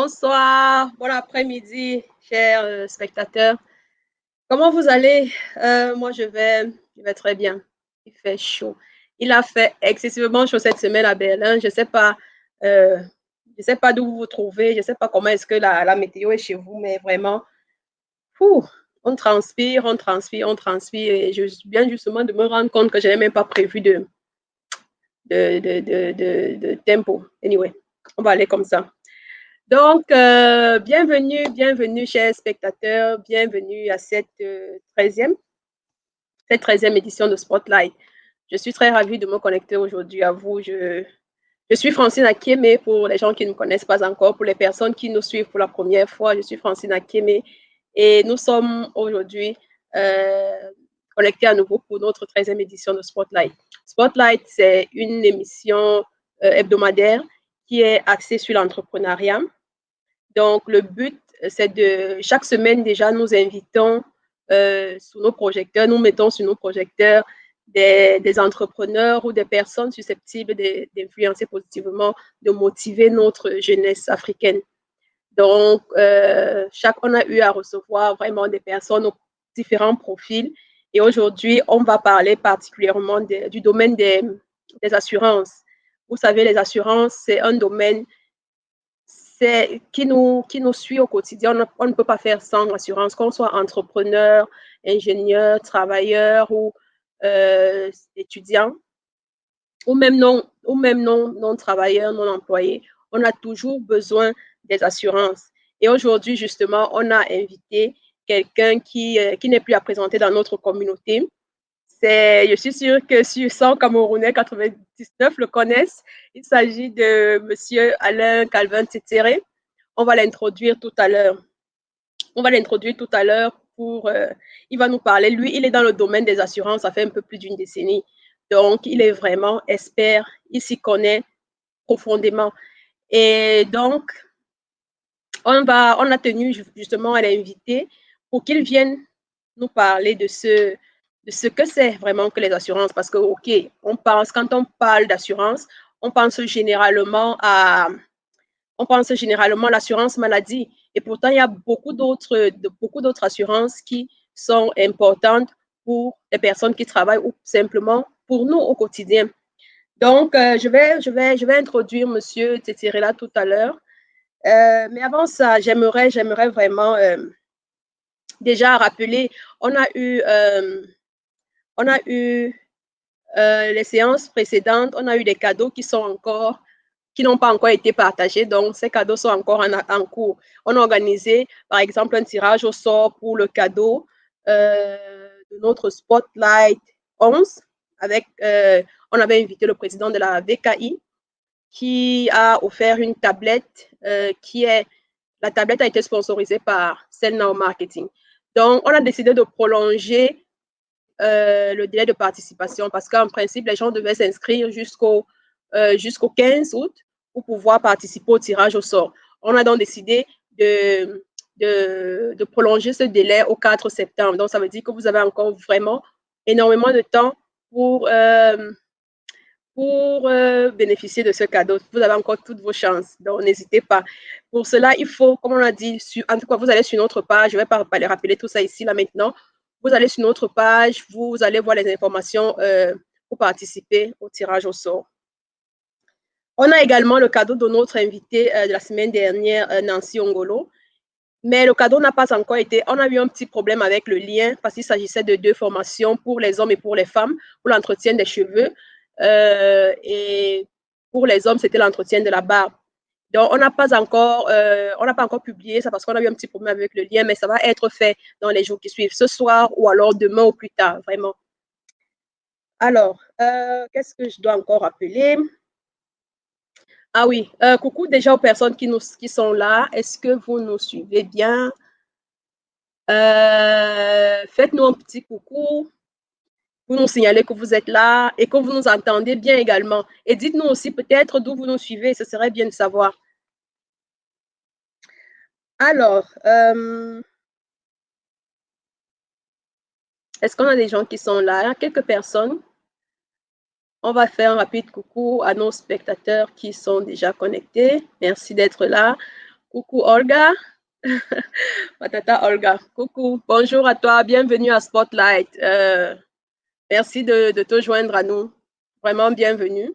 Bonsoir, bon après-midi, chers spectateurs. Comment vous allez? Moi, je vais très bien. Il fait chaud. Il a fait excessivement chaud cette semaine à Berlin. Euh, je sais pas d'où vous vous trouvez. Je sais pas comment est-ce que la météo est chez vous, mais vraiment, fou, on transpire, on transpire, on transpire. Et je viens justement de me rendre compte que je n'avais même pas prévu de tempo. Anyway, on va aller comme ça. Donc, bienvenue, chers spectateurs, bienvenue à cette 13e édition de Spotlight. Je suis très ravie de me connecter aujourd'hui à vous. Je suis Francine Akieme pour les gens qui ne me connaissent pas encore, pour les personnes qui nous suivent pour la première fois. Je suis Francine Akieme et nous sommes aujourd'hui connectés à nouveau pour notre 13e édition de Spotlight. Spotlight, c'est une émission hebdomadaire qui est axée sur l'entrepreneuriat. Donc, le but, c'est de, chaque semaine déjà, nous invitons sous nos projecteurs, nous mettons sur nos projecteurs des entrepreneurs ou des personnes susceptibles d'influencer positivement, de motiver notre jeunesse africaine. Donc, on a eu à recevoir vraiment des personnes aux différents profils. Et aujourd'hui, on va parler particulièrement du domaine des assurances. Vous savez, les assurances, c'est un domaine qui nous suit au quotidien. On ne peut pas faire sans assurance, qu'on soit entrepreneur, ingénieur, travailleur ou étudiant, ou même non travailleur, non employé. On a toujours besoin des assurances. Et aujourd'hui, justement, on a invité quelqu'un qui n'est plus à présenter dans notre communauté. Je suis sûre que sur 100 Camerounais, 99 le connaissent. Il s'agit de M. Alain Calvin Tétéré. On va l'introduire tout à l'heure. Il va nous parler. Lui, il est dans le domaine des assurances, ça fait un peu plus d'une décennie. Donc, il est vraiment expert. Il s'y connaît profondément. Et donc, on a tenu justement à l'inviter pour qu'il vienne nous parler de ce que c'est vraiment que les assurances. Parce que, OK, quand on parle d'assurance, on pense généralement à l'assurance maladie. Et pourtant, il y a beaucoup d'autres assurances qui sont importantes pour les personnes qui travaillent ou simplement pour nous au quotidien. Donc, je vais introduire M. Tétéré tout à l'heure. Mais avant ça, j'aimerais vraiment déjà rappeler, on a eu les séances précédentes, on a eu des cadeaux qui n'ont pas encore été partagés. Donc, ces cadeaux sont encore en cours. On a organisé, par exemple, un tirage au sort pour le cadeau de notre Spotlight 11. On avait invité le président de la VKI qui a offert une tablette la tablette a été sponsorisée par Selnow Marketing. Donc, on a décidé de prolonger le délai de participation parce qu'en principe, les gens devaient s'inscrire jusqu'au 15 août pour pouvoir participer au tirage au sort. On a donc décidé de prolonger ce délai au 4 septembre. Donc, ça veut dire que vous avez encore vraiment énormément de temps pour bénéficier de ce cadeau. Vous avez encore toutes vos chances, donc n'hésitez pas. Pour cela, il faut, comme on a dit, en tout cas, vous allez sur notre page, je ne vais pas les rappeler tout ça ici, là, maintenant. Vous allez sur notre page, vous allez voir les informations pour participer au tirage au sort. On a également le cadeau de notre invité de la semaine dernière, Nancy Ongolo. Mais le cadeau n'a pas encore été. On a eu un petit problème avec le lien parce qu'il s'agissait de 2 formations pour les hommes et pour les femmes, pour l'entretien des cheveux. Et pour les hommes, c'était l'entretien de la barbe. Donc, on n'a pas encore publié ça parce qu'on a eu un petit problème avec le lien, mais ça va être fait dans les jours qui suivent, ce soir ou alors demain ou plus tard, vraiment. Alors, qu'est-ce que je dois encore rappeler? Ah oui, coucou déjà aux personnes qui sont là. Est-ce que vous nous suivez bien? Faites-nous un petit coucou. Vous nous signalez que vous êtes là et que vous nous entendez bien également. Et dites-nous aussi peut-être d'où vous nous suivez, ce serait bien de savoir. Alors, est-ce qu'on a des gens qui sont là? Il y a quelques personnes. On va faire un rapide coucou à nos spectateurs qui sont déjà connectés. Merci d'être là. Coucou Olga. Ma tata Olga. Coucou. Bonjour à toi. Bienvenue à Spotlight. Merci de te joindre à nous. Vraiment bienvenue.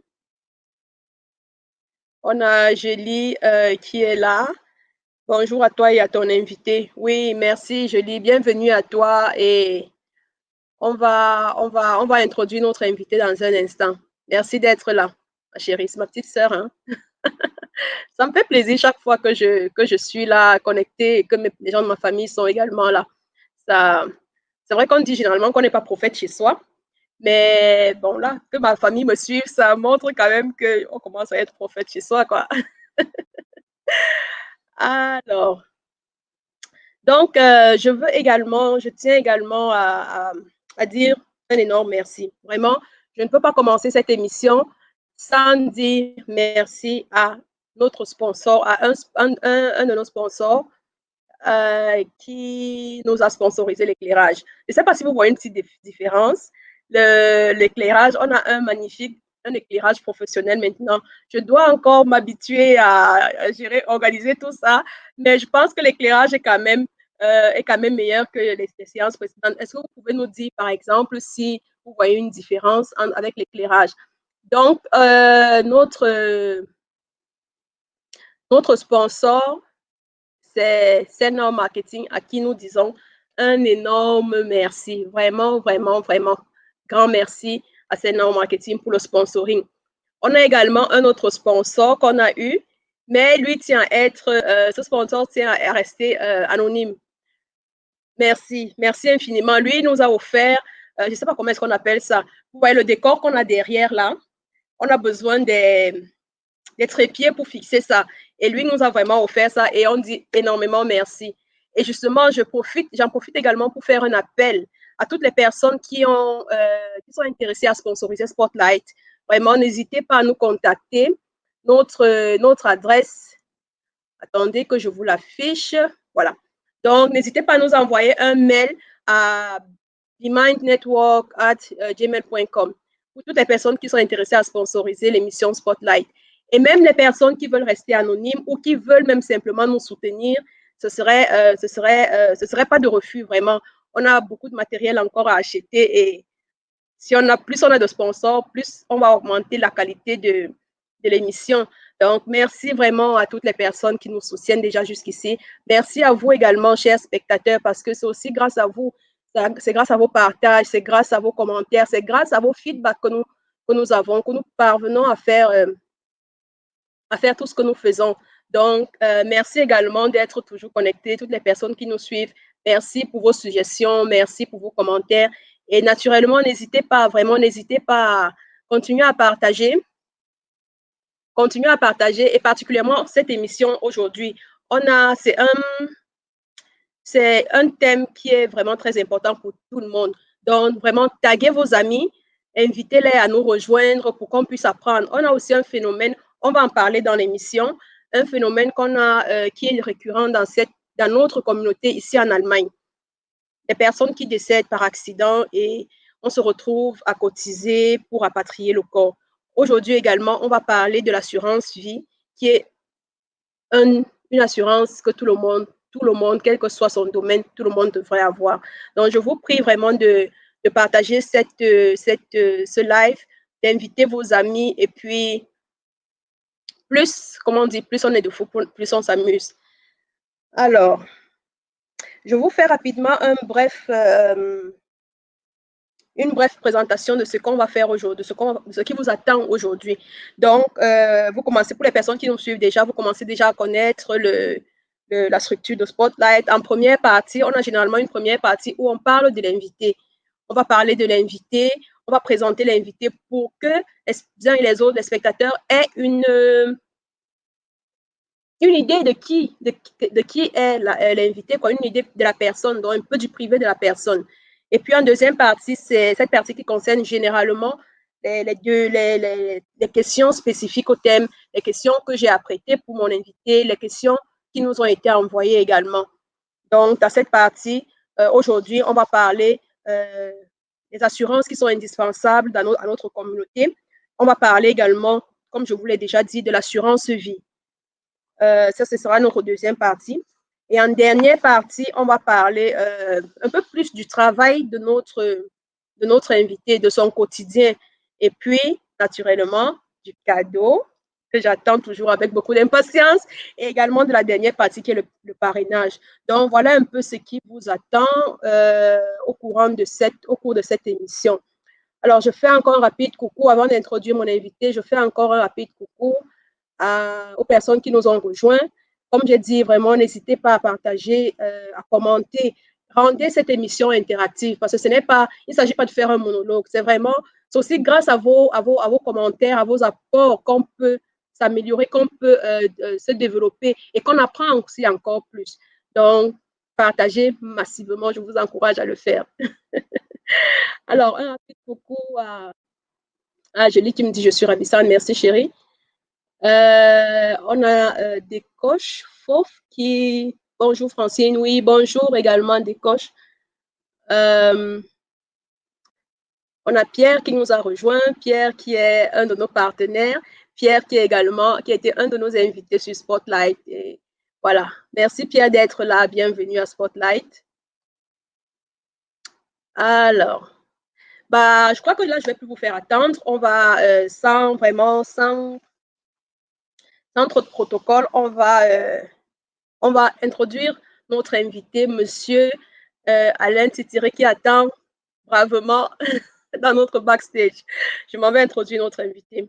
On a Julie qui est là. Bonjour à toi et à ton invité. Oui, merci Julie. Bienvenue à toi et on va introduire notre invité dans un instant. Merci d'être là, ma chérie. C'est ma petite sœur, hein. Ça me fait plaisir chaque fois que je suis là, connectée et que les gens de ma famille sont également là. Ça, c'est vrai qu'on dit généralement qu'on n'est pas prophète chez soi, mais bon, là, que ma famille me suive, ça montre quand même qu'on commence à être prophète chez soi, quoi. Alors, donc, je tiens également à dire un énorme merci. Vraiment, je ne peux pas commencer cette émission sans dire merci à notre sponsor, à un de nos sponsors qui nous a sponsorisé l'éclairage. Je ne sais pas si vous voyez une petite différence. L'éclairage, on a un éclairage professionnel maintenant. Je dois encore m'habituer à gérer, organiser tout ça, mais je pense que l'éclairage est quand même meilleur que les séances précédentes. Est-ce que vous pouvez nous dire, par exemple, si vous voyez une différence avec l'éclairage? Donc, notre sponsor, c'est Senor Marketing à qui nous disons un énorme merci. Vraiment, vraiment, vraiment grand merci à Senor Marketing pour le sponsoring. On a également un autre sponsor qu'on a eu, mais lui tient à ce sponsor tient à rester anonyme. Merci, merci infiniment. Lui, il nous a offert, je ne sais pas comment est-ce qu'on appelle ça. Vous voyez le décor qu'on a derrière là, on a besoin des trépieds pour fixer ça. Et lui nous a vraiment offert ça et on dit énormément merci. Et justement, j'en profite également pour faire un appel à toutes les personnes qui sont intéressées à sponsoriser Spotlight. Vraiment, n'hésitez pas à nous contacter. Notre adresse, attendez que je vous l'affiche. Voilà. Donc, n'hésitez pas à nous envoyer un mail à bemindnetwork@gmail.com pour toutes les personnes qui sont intéressées à sponsoriser l'émission Spotlight. Et même les personnes qui veulent rester anonymes ou qui veulent même simplement nous soutenir, ce serait pas de refus, vraiment. On a beaucoup de matériel encore à acheter et plus on a de sponsors, plus on va augmenter la qualité de l'émission. Donc, merci vraiment à toutes les personnes qui nous soutiennent déjà jusqu'ici. Merci à vous également, chers spectateurs, parce que c'est aussi grâce à vous, c'est grâce à vos partages, c'est grâce à vos commentaires, c'est grâce à vos feedbacks que nous avons, que nous parvenons à faire tout ce que nous faisons. Donc, merci également d'être toujours connectés, toutes les personnes qui nous suivent. Merci pour vos suggestions, merci pour vos commentaires. Et naturellement, n'hésitez pas, vraiment, n'hésitez pas à continuer à partager. Continuez à partager et particulièrement cette émission aujourd'hui. C'est un thème qui est vraiment très important pour tout le monde. Donc, vraiment, taguez vos amis, invitez-les à nous rejoindre pour qu'on puisse apprendre. On a aussi un phénomène, on va en parler dans l'émission, un phénomène qui est récurrent dans notre communauté ici en Allemagne. Des personnes qui décèdent par accident et on se retrouve à cotiser pour rapatrier le corps. Aujourd'hui également, on va parler de l'assurance vie, qui est une assurance que tout le monde, quel que soit son domaine, tout le monde devrait avoir. Donc, je vous prie vraiment de partager ce live, d'inviter vos amis et puis plus, comment on dit, plus on est de fous, plus on s'amuse. Alors, je vous fais rapidement une brève présentation de ce qu'on va faire aujourd'hui, de ce qui vous attend aujourd'hui. Donc, vous commencez, pour les personnes qui nous suivent déjà, vous commencez déjà à connaître la structure de Spotlight. En première partie, on a généralement une première partie où on parle de l'invité. On va parler de l'invité, on va présenter l'invité pour que les uns et les autres, les spectateurs, aient une idée de qui est l'invité, une idée de la personne, donc un peu du privé de la personne. Et puis en deuxième partie, c'est cette partie qui concerne généralement les questions spécifiques au thème, les questions que j'ai apprêtées pour mon invité, les questions qui nous ont été envoyées également. Donc, dans cette partie, aujourd'hui, on va parler des assurances qui sont indispensables à notre communauté. On va parler également, comme je vous l'ai déjà dit, de l'assurance vie. Ça, ce sera notre deuxième partie. Et en dernière partie, on va parler un peu plus du travail de notre invité, de son quotidien. Et puis, naturellement, du cadeau que j'attends toujours avec beaucoup d'impatience et également de la dernière partie qui est le parrainage. Donc, voilà un peu ce qui vous attend au cours de cette émission. Alors, je fais encore un rapide coucou avant d'introduire mon invité. Je fais encore un rapide coucou aux personnes qui nous ont rejoints. Comme j'ai dit, vraiment, n'hésitez pas à partager, à commenter. Rendez cette émission interactive parce que il ne s'agit pas de faire un monologue. C'est aussi grâce à vos commentaires, à vos apports qu'on peut s'améliorer, qu'on peut se développer et qu'on apprend aussi encore plus. Donc, partagez massivement. Je vous encourage à le faire. Alors, un rapide coucou à Julie qui me dit je suis ravissante. Merci, chérie. On a des coches Fauve qui. Bonjour Francine, oui, bonjour également des coches. On a Pierre qui nous a rejoint, Pierre qui est un de nos partenaires, Pierre qui a été un de nos invités sur Spotlight. Et voilà, merci Pierre d'être là, bienvenue à Spotlight. Alors, je crois que là, je ne vais plus vous faire attendre. On va, sans trop de protocole, on va introduire notre invité, monsieur Alain Titiré, qui attend bravement dans notre backstage. Je m'en vais introduire notre invité.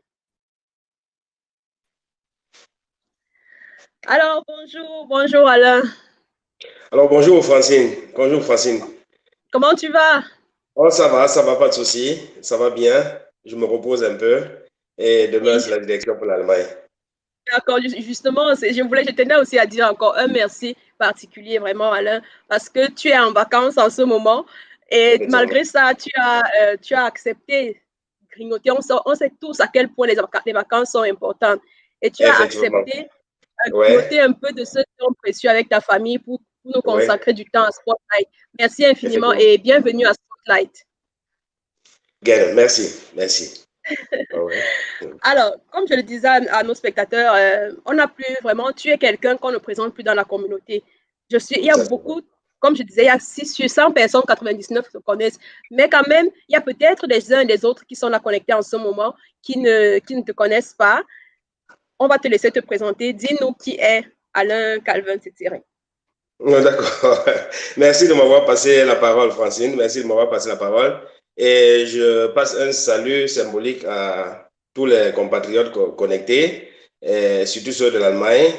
Alors, bonjour Alain. Alors, bonjour Francine. Bonjour Francine. Comment tu vas? Oh, ça va, pas de souci. Ça va bien. Je me repose un peu. Et demain, c'est la direction pour l'Allemagne. D'accord, justement, je tenais aussi à dire encore un merci particulier vraiment Alain, parce que tu es en vacances en ce moment et malgré ça, tu as accepté de grignoter. On sait tous à quel point les vacances sont importantes et tu as accepté de grignoter un peu de ce temps précieux avec ta famille pour nous consacrer du temps à Spotlight. Merci infiniment et bienvenue à Spotlight. Bien, merci. Alors, comme je le disais à nos spectateurs, on n'a plus vraiment, tu es quelqu'un qu'on ne présente plus dans la communauté. Il y a beaucoup, comme je disais, il y a 6 sur 100 personnes, 99 se connaissent, mais quand même, il y a peut-être les uns et les autres qui sont là connectés en ce moment, qui ne te connaissent pas. On va te laisser te présenter. Dis-nous qui est Alain Calvin Titiré. D'accord. Merci de m'avoir passé la parole, Francine. Merci de m'avoir passé la parole. Et je passe un salut symbolique à tous les compatriotes connectés, et surtout ceux de l'Allemagne,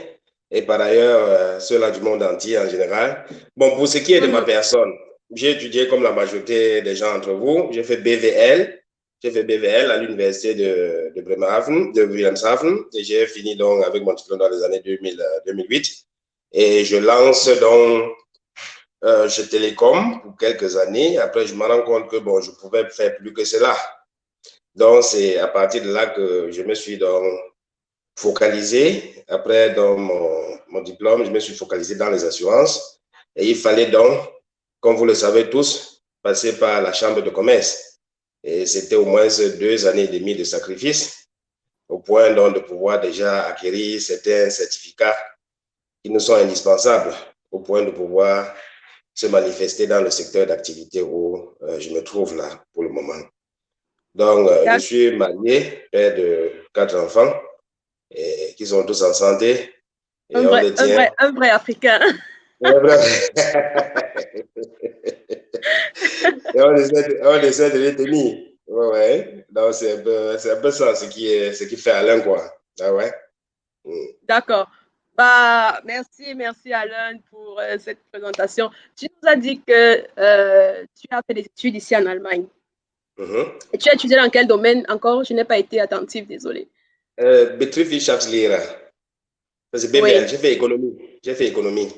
et par ailleurs ceux-là du monde entier en général. Bon, pour ce qui est de ma personne, j'ai étudié comme la majorité des gens entre vous. J'ai fait BVL. J'ai fait BVL à l'université de Bremerhaven, de Wilhelmshaven, et j'ai fini donc avec mon diplôme dans les années 2008. Et je lance donc chez Télécom pour quelques années. Après, je me rends compte que bon, je pouvais faire plus que cela. Donc, c'est à partir de là que je me suis donc focalisé. Après, dans mon diplôme, je me suis focalisé dans les assurances. Et il fallait donc, comme vous le savez tous, passer par la chambre de commerce. Et c'était au moins 2 années et demie de sacrifice au point donc de pouvoir déjà acquérir certains certificats qui nous sont indispensables au point de pouvoir se manifester dans le secteur d'activité où je me trouve là pour le moment. Donc, je suis marié, père de 4 enfants et qui sont tous en santé. Et un vrai Africain. Et on essaie de les tenir. Ouais. Donc, c'est un peu ça ce qui fait Alain, quoi. Ah ouais. D'accord. Merci Alain pour cette présentation. Tu nous as dit que tu as fait des études ici en Allemagne. Et tu as étudié dans quel domaine encore? Je n'ai pas été attentive, désolée. Betriebswirtschaftslehrer. C'est BVL, j'ai fait économie.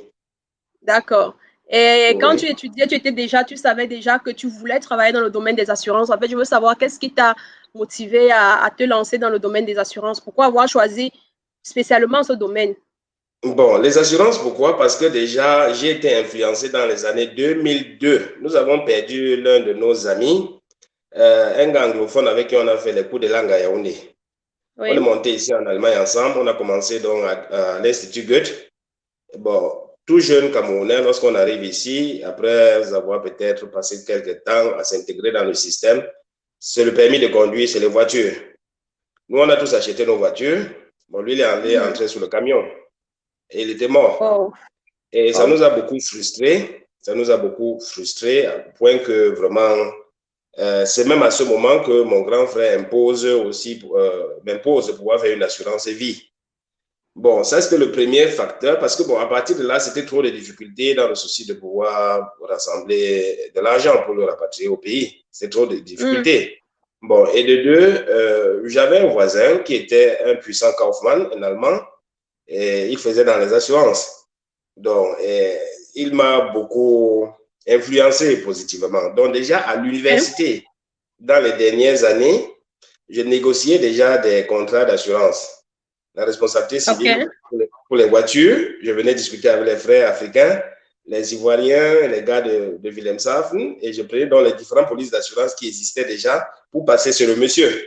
D'accord. Et quand tu étudiais, tu savais déjà que tu voulais travailler dans le domaine des assurances. En fait, je veux savoir qu'est-ce qui t'a motivé à te lancer dans le domaine des assurances? Pourquoi avoir choisi spécialement ce domaine? Bon, les assurances, pourquoi? Parce que déjà, j'ai été influencé dans les années 2002. Nous avons perdu l'un de nos amis, un gars anglophone avec qui on a fait les cours de langue à Yaoundé. Oui. On est monté ici en Allemagne ensemble. On a commencé donc à l'Institut Goethe. Bon, tout jeune Camerounais, lorsqu'on arrive ici, après avoir peut-être passé quelques temps à s'intégrer dans le système, c'est le permis de conduire, c'est les voitures. Nous, on a tous acheté nos voitures. Bon, lui, il est allé entrer sur le camion et il était mort. Oh. Et ça nous a beaucoup frustrés. Ça nous a beaucoup frustrés au point que vraiment, c'est même à ce moment que mon grand frère m'impose de pouvoir faire une assurance vie. Bon, ça c'était le premier facteur parce que bon, à partir de là, c'était trop de difficultés dans le souci de pouvoir rassembler de l'argent pour le rapatrier au pays. C'est trop de difficultés. Bon, et de deux, j'avais un voisin qui était un puissant Kaufmann, un Allemand, et il faisait dans les assurances. Donc, il m'a beaucoup influencé positivement. Donc, déjà à l'université, dans les dernières années, je négociais déjà des contrats d'assurance. La responsabilité civile pour les voitures. Je venais discuter avec les frères africains, les Ivoiriens, les gars de Wilhelmshaven, et je prenais donc les différentes polices d'assurance qui existaient déjà pour passer sur le monsieur.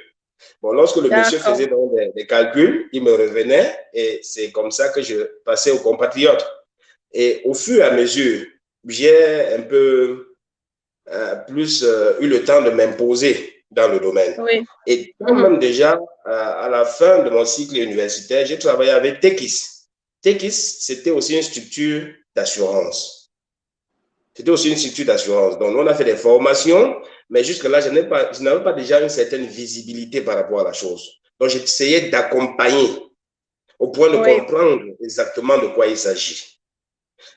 Bon, lorsque le monsieur faisait donc des calculs, il me revenait et c'est comme ça que je passais aux compatriotes. Et au fur et à mesure, j'ai un peu plus eu le temps de m'imposer dans le domaine. Oui. Et quand même déjà, à la fin de mon cycle universitaire, j'ai travaillé avec Tekis. Tekis, c'était aussi une structure d'assurance. C'était aussi une structure d'assurance. Donc, on a fait des formations, mais jusque-là, je n'avais pas déjà une certaine visibilité par rapport à la chose. Donc, j'essayais d'accompagner au point de comprendre exactement de quoi il s'agit.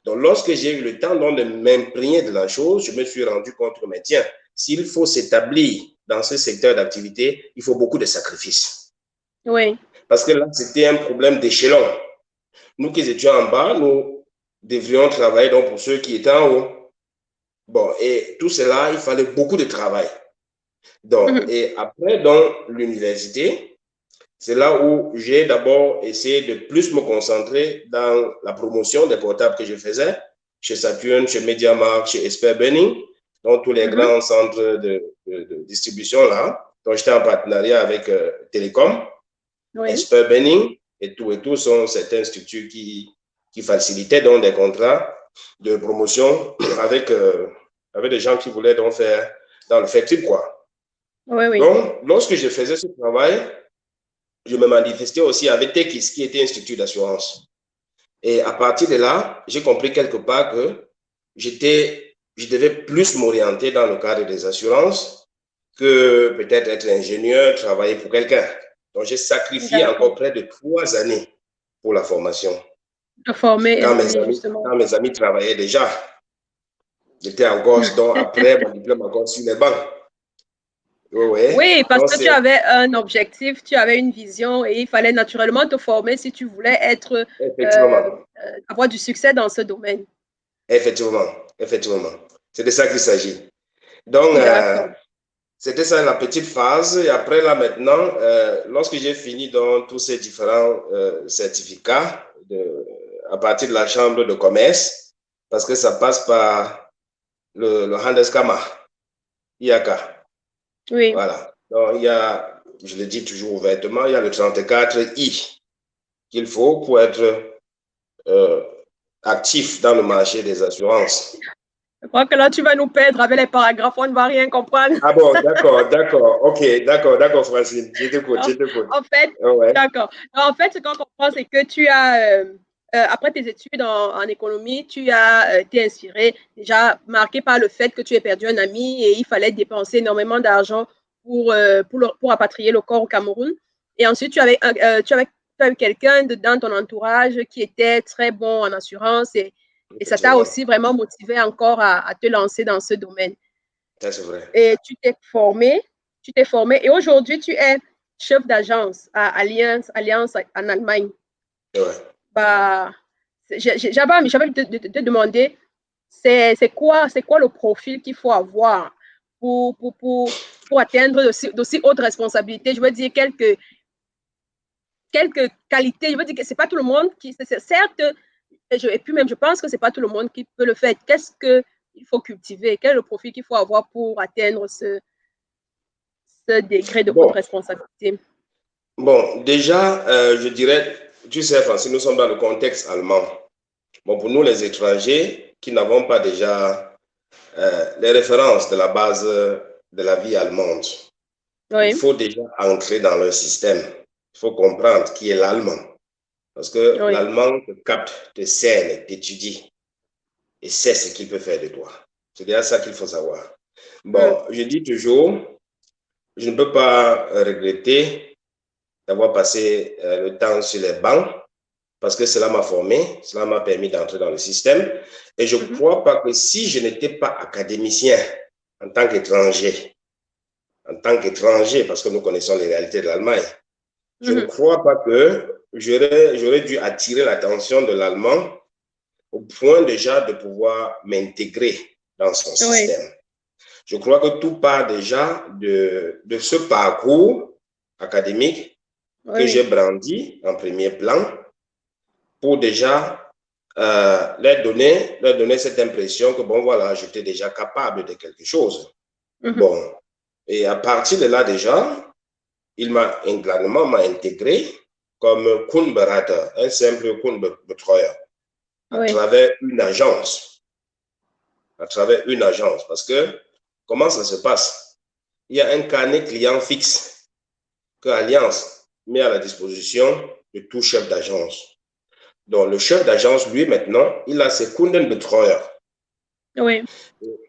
Donc, lorsque j'ai eu le temps de m'imprégner de la chose, je me suis rendu compte que, mais tiens, s'il faut s'établir dans ce secteur d'activité, il faut beaucoup de sacrifices. Oui. Parce que là, c'était un problème d'échelon. Nous qui étions en bas, nous devrions travailler donc pour ceux qui étaient en haut. Bon, et tout cela, il fallait beaucoup de travail. Donc, et après, dans l'université, c'est là où j'ai d'abord essayé de plus me concentrer dans la promotion des portables que je faisais chez Saturn, chez MediaMarkt, chez Expert Benning, dans tous les grands centres de distribution là. Donc, j'étais en partenariat avec Télécom, Expert Benning et tout sont certaines structures qui facilitaient donc des contrats de promotion avec des gens qui voulaient donc faire dans le fait quoi. Donc, lorsque je faisais ce travail, je me manifestais aussi avec Tekis, qui était un structure d'assurance. Et à partir de là, j'ai compris quelque part que je devais plus m'orienter dans le cadre des assurances que peut-être être ingénieur, travailler pour quelqu'un. Donc, j'ai sacrifié encore près de 3 années pour la formation. Quand mes amis travaillaient déjà. J'étais encore, donc après mon diplôme, encore sur les bancs. Oui, parce que tu avais un objectif, tu avais une vision et il fallait naturellement te former si tu voulais avoir du succès dans ce domaine. Effectivement. C'est de ça qu'il s'agit. Donc, c'était ça la petite phase. Et après, là, maintenant, lorsque j'ai fini dans tous ces différents certificats à partir de la chambre de commerce, parce que ça passe par le Handelskammer, IAK. Oui. Voilà. Donc, il y a, je le dis toujours ouvertement, il y a le 34I qu'il faut pour être actif dans le marché des assurances. Je crois que là, tu vas nous perdre avec les paragraphes, on ne va rien comprendre. Ah bon, d'accord. Ok, d'accord, Francine. Je t'écoute. En fait, d'accord. En fait, ce qu'on comprend, c'est que tu as, après tes études en économie, tu as été inspiré, déjà marqué par le fait que tu as perdu un ami et il fallait dépenser énormément d'argent pour rapatrier le corps au Cameroun. Et ensuite, tu avais quelqu'un dans ton entourage qui était très bon en assurance et ça t'a aussi vraiment motivé encore à te lancer dans ce domaine. Ça, c'est vrai. Et tu t'es formé et aujourd'hui, tu es chef d'agence à Allianz en Allemagne. Ouais. Bah, j'avais envie de te demander, c'est quoi le profil qu'il faut avoir pour atteindre d'aussi hautes responsabilités? Je veux dire, quelques qualités. Je veux dire que c'est pas tout le monde qui, certes, et puis même, je pense que c'est pas tout le monde qui peut le faire. Qu'est-ce qu'il faut cultiver? Quel est le profil qu'il faut avoir pour atteindre ce degré de haute responsabilité? Bon, déjà, je dirais, tu sais, Francis, nous sommes dans le contexte allemand. Bon, pour nous, les étrangers qui n'avons pas déjà les références de la base de la vie allemande, il Oui, faut déjà entrer dans leur système. Il faut comprendre qui est l'allemand. Parce que oui. l'allemand te capte, te cerne, t'étudie et sait ce qu'il peut faire de toi. C'est déjà ça qu'il faut savoir. Mm. Bon, je dis toujours, je ne peux pas regretter d'avoir passé le temps sur les bancs parce que cela m'a formé, cela m'a permis d'entrer dans le système. Et je ne Mhm. crois pas que si je n'étais pas académicien en tant qu'étranger, parce que nous connaissons les réalités de l'Allemagne, je ne Mhm. crois pas que j'aurais dû attirer l'attention de l'Allemand au point déjà de pouvoir m'intégrer dans son Oui, système. Je crois que tout part déjà de ce parcours académique que j'ai oui, brandi en premier plan pour déjà leur donner cette impression que, bon, voilà, j'étais déjà capable de quelque chose. mhm. Bon, et à partir de là déjà, il m'a m'a intégré comme Kunberater, un simple Kunbetreuer, à Oui, travers une agence. À travers une agence. Parce que, comment ça se passe? Il y a un carnet client fixe que Alliance met à la disposition de tout chef d'agence. Donc, le chef d'agence, lui, maintenant, il a ses Kundenbetreuer. oui.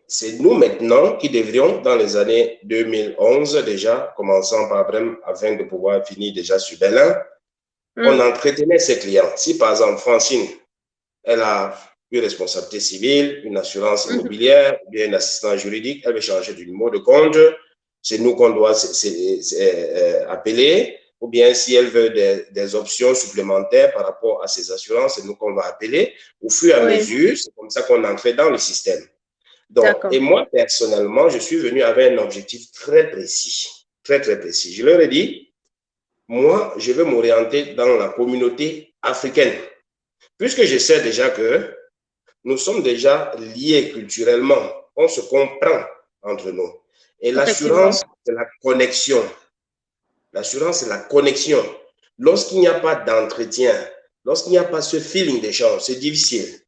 C'est nous maintenant qui devrions, dans les années 2011 déjà, commençant par Brême, afin de pouvoir finir déjà sur Berlin, on Mm. entretenait ses clients. Si par exemple, Francine, elle a une responsabilité civile, une assurance Mhm. immobilière, ou bien une assistance juridique, elle veut changer du numéro de compte, c'est nous qu'on doit appeler, ou bien si elle veut des options supplémentaires par rapport à ses assurances, c'est nous qu'on va appeler. Au fur et à Oui, mesure, c'est comme ça qu'on entre dans le système. Donc, et d'accord. moi, personnellement, je suis venu avec un objectif très précis, très, très précis. Je leur ai dit, moi, je veux m'orienter dans la communauté africaine, puisque je sais déjà que nous sommes déjà liés culturellement, on se comprend entre nous. Et Effectivement. l'assurance, c'est la connexion. L'assurance, c'est la connexion. Lorsqu'il n'y a pas d'entretien, lorsqu'il n'y a pas ce feeling d'échange, c'est difficile.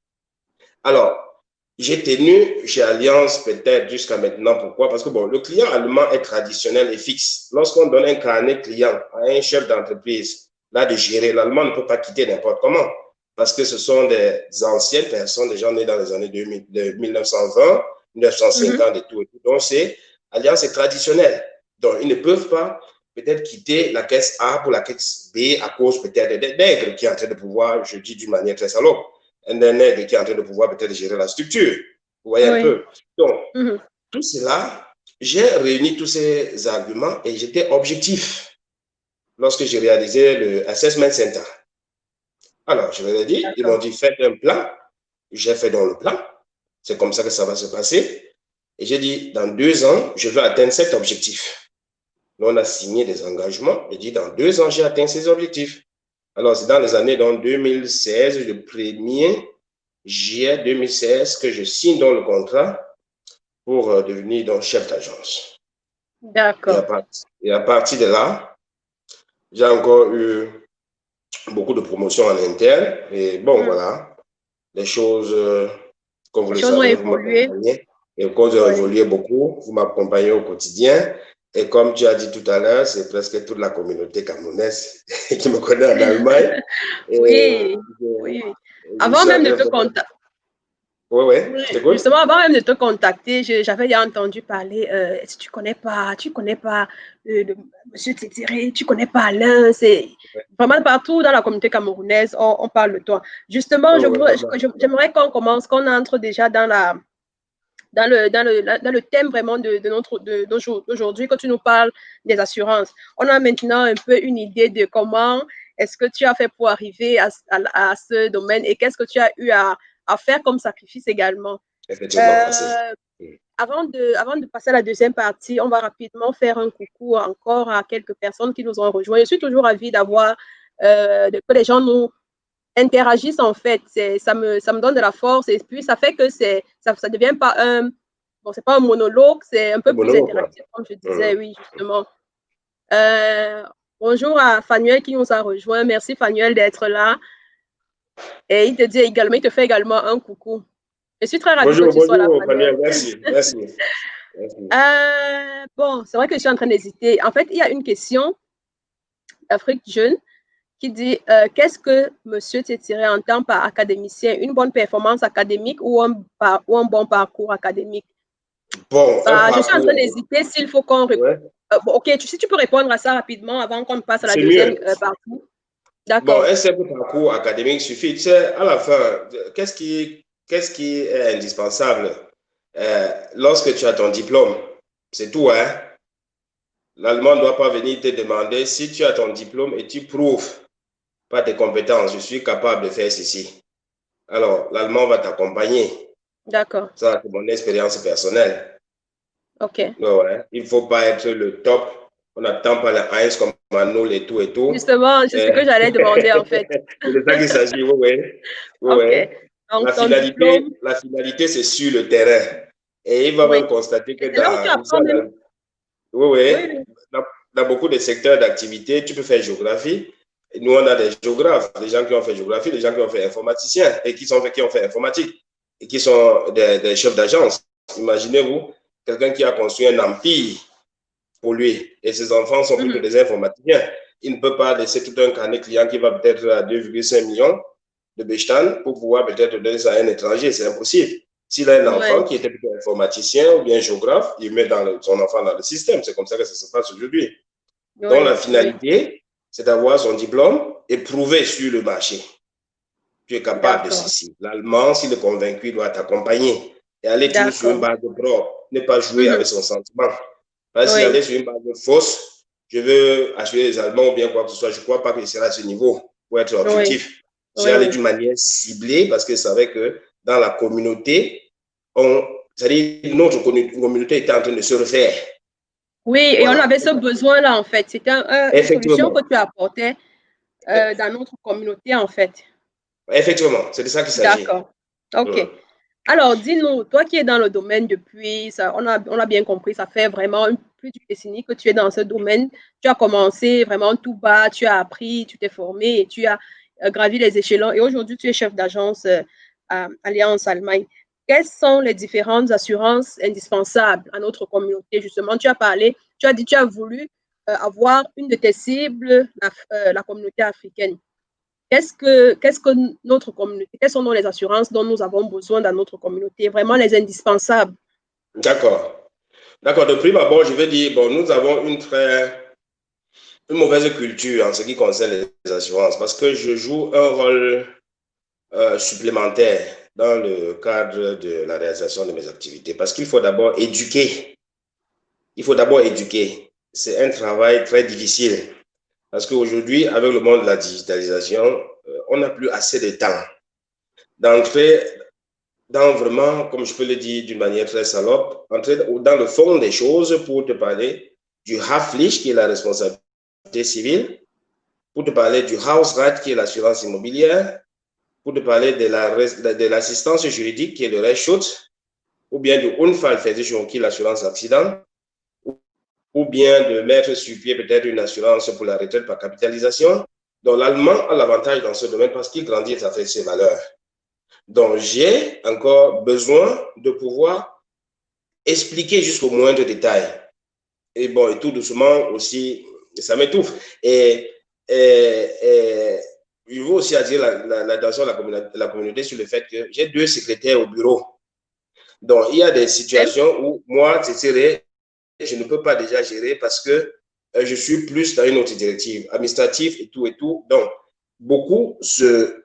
Alors, j'ai tenu chez Alliance peut-être jusqu'à maintenant. Pourquoi? Parce que bon, le client allemand est traditionnel et fixe. Lorsqu'on donne un carnet client à un chef d'entreprise, là, de gérer, l'allemand ne peut pas quitter n'importe comment. Parce que ce sont des anciennes personnes, des gens nés dans les années 2000, de 1920, Mhm. 1950 et tout. Donc, c'est Alliance est traditionnelle. Donc, ils ne peuvent pas peut-être quitter la caisse A pour la caisse B à cause peut-être des nègres qui est en train de pouvoir, je dis d'une manière très salope, un nègre qui est en train de pouvoir peut-être gérer la structure. Vous voyez un Oui. peu. Donc, Mhm. tout cela, j'ai réuni tous ces arguments et j'étais objectif lorsque j'ai réalisé le Assessment Center. Alors, je leur ai dit, ils m'ont D'accord. dit, faites un plan. J'ai fait dans le plan. C'est comme ça que ça va se passer. Et j'ai dit, dans 2 ans, je veux atteindre cet objectif. Nous, on a signé des engagements. J'ai dit, dans 2 ans, j'ai atteint ces objectifs. Alors, c'est dans les années donc, 2016, le 1er juillet 2016, que je signe dans le contrat pour devenir donc, chef d'agence. Et D'accord. et à partir de là, j'ai encore eu beaucoup de promotions en interne. Et bon, Mm. voilà, les choses, comme vous Les le choses ont savez, vous évolué. m'accompagnez. Les causes ont Oui. évolué beaucoup. Vous m'accompagnez au quotidien. Et comme tu as dit tout à l'heure, c'est presque toute la communauté camerounaise qui me connaît en Allemagne. Et Oui. Oui. je Avant suis en même de train te vraiment... contacter. Oui, oui, Oui, je t'écoute. justement, avant même de te contacter, j'avais déjà entendu parler, si tu connais pas de Monsieur Tétiré, tu connais pas Alain, c'est vraiment partout dans la communauté camerounaise, on parle de toi. Justement, Oui, oui, vraiment. j'aimerais qu'on commence, qu'on entre déjà dans le thème vraiment d'aujourd'hui, que tu nous parles des assurances. On a maintenant un peu une idée de comment est-ce que tu as fait pour arriver à ce domaine et qu'est-ce que tu as eu à faire comme sacrifice également. Effectivement, assez. Euh, avant de passer à la deuxième partie, on va rapidement faire un coucou encore à quelques personnes qui nous ont rejoints. Je suis toujours ravie d'avoir que les gens nous interagissent en fait. Ça me donne de la force et puis ça fait que ça devient pas bon, c'est pas un monologue, c'est un Un peu plus monologue, quoi. interactif, comme je disais, oui, justement. Bonjour à Fanuel qui nous a rejoint. Merci Fanuel d'être là. Et il te dit également, il te fait également un coucou. Je suis très ravie que tu sois là, Bonjour, Fanuel. Fabien, merci. Bon, c'est vrai que je suis en train d'hésiter. En fait, il y a une question d'Afrique jeune qui dit qu'est-ce que monsieur Tétiré entend par académicien? Une bonne performance académique ou un bon parcours académique? Bon, un Je suis en train parcours. d'hésiter s'il faut qu'on Ouais, bon, ok, si tu peux répondre à ça rapidement avant qu'on passe à la c'est deuxième mieux. partie. Bon, D'accord. un simple parcours académique suffit. Tu sais, à la fin, qu'est-ce qui est indispensable lorsque tu as ton diplôme? C'est tout, hein? L'Allemand ne doit pas venir te demander si tu as ton diplôme et tu prouves pas tes compétences. Je suis capable de faire ceci. Alors, l'Allemand va t'accompagner. D'accord. Ça, c'est mon expérience personnelle. Ok. Ouais. Il ne faut pas être le top. On n'attend pas la Heinz comme Mano, et tout et tout. Justement, c'est ce que j'allais demander en fait. C'est de ça qu'il s'agit, oui, oui. Ok. Oui. Donc, ton diplôme. La finalité, c'est sur le terrain. Et il va Oui. même constater que Et c'est là où tu apprends même. oui, Oui, oui, oui. dans beaucoup de secteurs d'activité, tu peux faire géographie. Et nous, on a des géographes, des gens qui ont fait géographie, des gens qui ont fait informaticien et qui ont fait informatique et qui sont des chefs d'agence. Imaginez-vous, quelqu'un qui a construit un empire pour lui et ses enfants sont plus que des informaticiens. Il ne peut pas laisser tout un carnet client qui va peut-être à 2,5 millions de Bechtan pour pouvoir peut-être donner ça à un étranger. C'est impossible. S'il a un enfant Ouais. qui était plutôt informaticien ou bien géographe, il met son enfant dans le système. C'est comme ça que ça se passe aujourd'hui. Donc, Oui, la oui. finalité, c'est d'avoir son diplôme et prouver sur le marché. Tu es capable de D'accord. ceci. L'Allemand, s'il est convaincu, il doit t'accompagner et aller toujours sur une D'accord. base de propre. Ne pas jouer avec son sentiment. Parce qu'il Oui. aller sur une base de fausse, je veux acheter les Allemands ou bien quoi que ce soit, je ne crois pas qu'il sera à ce niveau pour être Oui. objectif. J'ai Oui, allé oui. d'une manière ciblée parce que je savais que dans la communauté, c'est-à-dire notre communauté était en train de se refaire. Oui, et on Voilà. avait ce besoin-là en fait. C'était une solution que Effectivement. tu apportais dans notre communauté en fait. Effectivement, c'est de ça qu'il s'agit. D'accord. OK. Alors, dis-nous, toi qui es dans le domaine depuis, ça, on a bien compris, ça fait vraiment plus d'une décennie que tu es dans ce domaine. Tu as commencé vraiment tout bas, tu as appris, tu t'es formé et tu as gravi les échelons. Et aujourd'hui, tu es chef d'agence à Alliance Allemagne. Quelles sont les différentes assurances indispensables à notre communauté? Justement, tu as parlé, tu as dit, tu as voulu avoir une de tes cibles, la communauté africaine. Qu'est-ce que notre communauté, quelles sont les assurances dont nous avons besoin dans notre communauté, vraiment les indispensables? D'accord. D'accord. De prime abord, je vais dire, bon, nous avons une mauvaise culture en ce qui concerne les assurances parce que je joue un rôle supplémentaire dans le cadre de la réalisation de mes activités parce qu'il faut d'abord éduquer. Il faut d'abord éduquer. C'est un travail très difficile parce qu'aujourd'hui, avec le monde de la digitalisation, on n'a plus assez de temps d'entrer dans vraiment, comme je peux le dire d'une manière très salope, entrer dans le fond des choses pour te parler du Haftpflicht, qui est la responsabilité civile, pour te parler du Hausrat, qui est l'assurance immobilière, pour te parler de l'assistance juridique, qui est le Rechtsschutz, ou bien du Unfallversicherung, qui est l'assurance accident, ou bien de mettre sur pied peut-être une assurance pour la retraite par capitalisation. Donc, l'Allemand a l'avantage dans ce domaine parce qu'il grandit avec ses valeurs. Donc, j'ai encore besoin de pouvoir expliquer jusqu'au moindre détail. Et bon, et tout doucement aussi, ça m'étouffe. Et je veux aussi attirer l'attention de la communauté sur le fait que j'ai 2 secrétaires au bureau. Donc, il y a des situations où moi, je ne peux pas déjà gérer parce que je suis plus dans une autre directive administrative et tout et tout. Donc, beaucoup se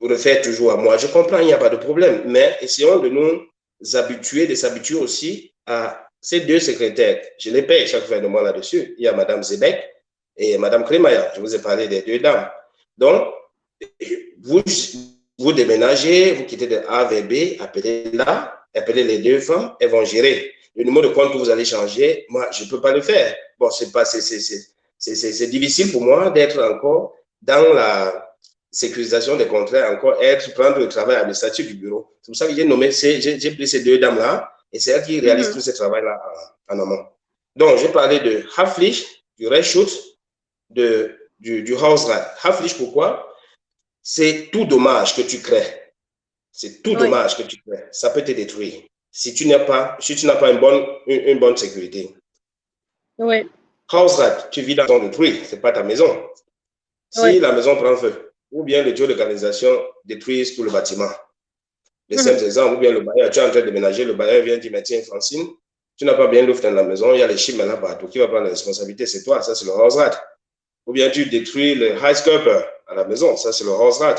refaire toujours à moi. Je comprends, il n'y a pas de problème, mais essayons de nous habituer, de s'habituer aussi à ces 2 secrétaires. Je les paye chaque fin de mois là-dessus. Il y a Mme Zebek et Mme Kremaya. Je vous ai parlé des 2 dames. Donc, vous, vous déménagez, vous quittez de A vers B, appelez là, appelez les 2 femmes, elles vont gérer. Le numéro de compte que vous allez changer, moi, je ne peux pas le faire. Bon, c'est difficile pour moi d'être encore dans la sécurisation des contrats, encore prendre le travail administratif du bureau. C'est pour ça que j'ai pris ces 2 dames-là et c'est elles qui réalisent tout ce travail-là en amont. Donc, j'ai parlé de Haftpflicht, du Rechtsschutz, du Hausrat. Haftpflicht, pourquoi? C'est tout dommage que tu crées. C'est tout dommage que tu crées. Ça peut te détruire si tu n'as pas une bonne sécurité. Oui. Hausrat, tu vis dans ton détruit, ce n'est pas ta maison. Si la maison prend feu, ou bien les tuyaux de canalisation détruisent tout le bâtiment. Les simples exemples, ou bien le bailleur, tu es en train de ménager, le bailleur vient dire, mais tiens, Francine, tu n'as pas bien l'ouvre dans la maison, il y a les chips maintenant partout, qui va prendre la responsabilité? C'est toi, ça c'est le Hausrat. Ou bien tu détruis le Heizkörper à la maison, ça c'est le Hausrat.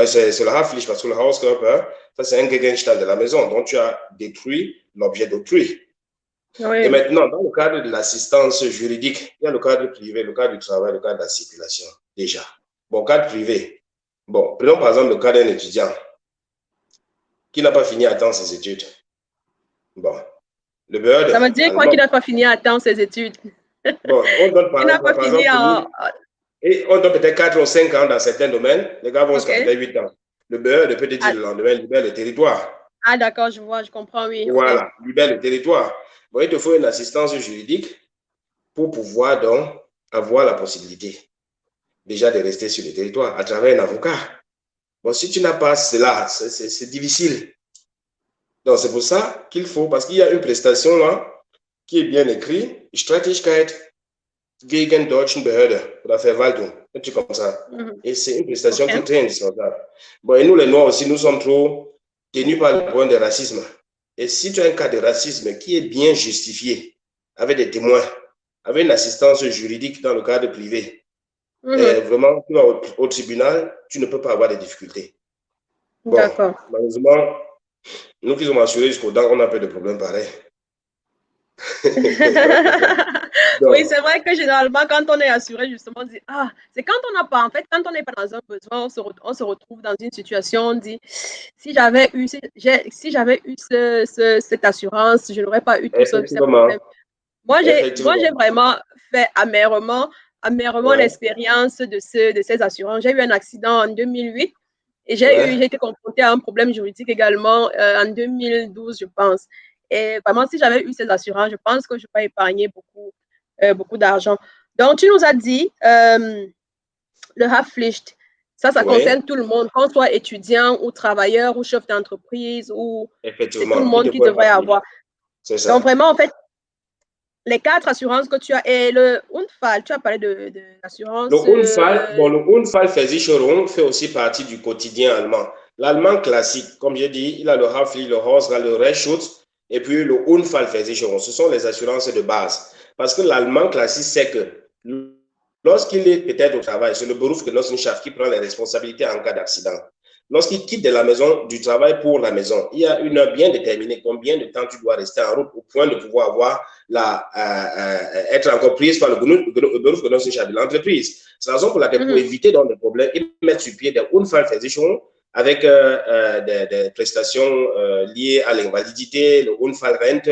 C'est le Haftpflicht, parce que le Heizkörper, ça c'est un Gegenstand de la maison, donc tu as détruit l'objet d'autrui. Oui. Et maintenant, dans le cadre de l'assistance juridique, il y a le cadre privé, le cadre du travail, le cadre de la circulation, déjà. Bon, cadre privé. Bon, prenons par exemple le cas d'un étudiant qui n'a pas fini à temps ses études. Bon, le BED. Ça veut dire quoi qu'il n'a pas fini à temps ses études? Bon, on donne par exemple, et on donne peut-être 4 ou 5 ans dans certains domaines, les gars vont se faire 8 ans. Le BED peut te dire le lendemain, libère le territoire. Ah, d'accord, je vois, je comprends, oui. Voilà, libère le territoire. Bon, il te faut une assistance juridique pour pouvoir donc avoir la possibilité déjà de rester sur le territoire à travers un avocat. Bon, si tu n'as pas cela, c'est difficile. Donc, c'est pour ça qu'il faut, parce qu'il y a une prestation là qui est bien écrite, Streitigkeit gegen deutschen Behörde oder Verwaltung, un truc comme ça. Et c'est une prestation qui est très indispensable. Bon, et nous, les Noirs aussi, nous sommes trop tenus par le point de racisme. Et si tu as un cas de racisme qui est bien justifié, avec des témoins, avec une assistance juridique dans le cadre privé, vraiment, tu vas au tribunal, tu ne peux pas avoir de difficultés. Bon, malheureusement, nous qui sommes assurés jusqu'aux dents, on a peu de problèmes pareils. Oui, c'est vrai que généralement, quand on est assuré, justement, on dit, c'est quand on n'a pas, en fait, quand on n'est pas dans un besoin, on se retrouve dans une situation, on dit, si j'avais eu cette assurance, je n'aurais pas eu tous ces problèmes. Moi, j'ai vraiment fait amèrement l'expérience de ces assurances. J'ai eu un accident en 2008 et j'ai été confrontée à un problème juridique également en 2012, je pense. Et vraiment, si j'avais eu ces assurances, je pense que je pourrais épargner beaucoup d'argent. Donc, tu nous as dit le Haftpflicht, ça concerne tout le monde, qu'on soit étudiant ou travailleur ou chef d'entreprise, ou c'est tout le monde qui devrait avoir. C'est ça. Donc, vraiment, en fait, les 4 assurances que tu as, et le Unfall, tu as parlé de l'assurance. Le Unfallversicherung fait aussi partie du quotidien allemand. L'allemand classique, comme j'ai dit, il a le Haftpflicht, le Hausrat, le Rechtsschutz, et puis le Unfallversicherung. Ce sont les assurances de base. Parce que l'allemand classique sait que lorsqu'il est peut-être au travail, c'est le Berufsgenossenschaft qui prend les responsabilités en cas d'accident. Lorsqu'il quitte de la maison, du travail pour la maison, il y a une heure bien déterminée, combien de temps tu dois rester en route au point de pouvoir avoir être encore prise par le Berufsgenossenschaft de l'entreprise. C'est la raison pour laquelle, pour éviter donc des problèmes, ils mettent sur pied des Unfallversicherung avec des prestations liées à l'invalidité, le Unfallrente,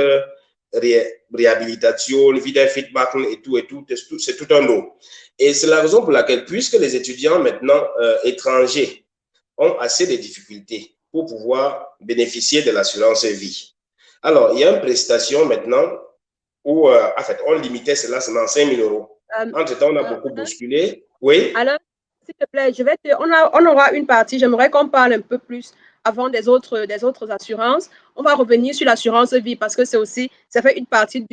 réhabilitation, Wiederfeedback et tout, c'est tout un lot. Et c'est la raison pour laquelle, puisque les étudiants maintenant étrangers ont assez de difficultés pour pouvoir bénéficier de l'assurance vie. Alors, il y a une prestation maintenant où, en fait, on limitait cela seulement à 5 000 euros. Entre-temps, on a beaucoup bousculé. Oui? Alors, s'il te plaît, on aura une partie, j'aimerais qu'on parle un peu plus avant des autres assurances. On va revenir sur l'assurance vie parce que ça fait une partie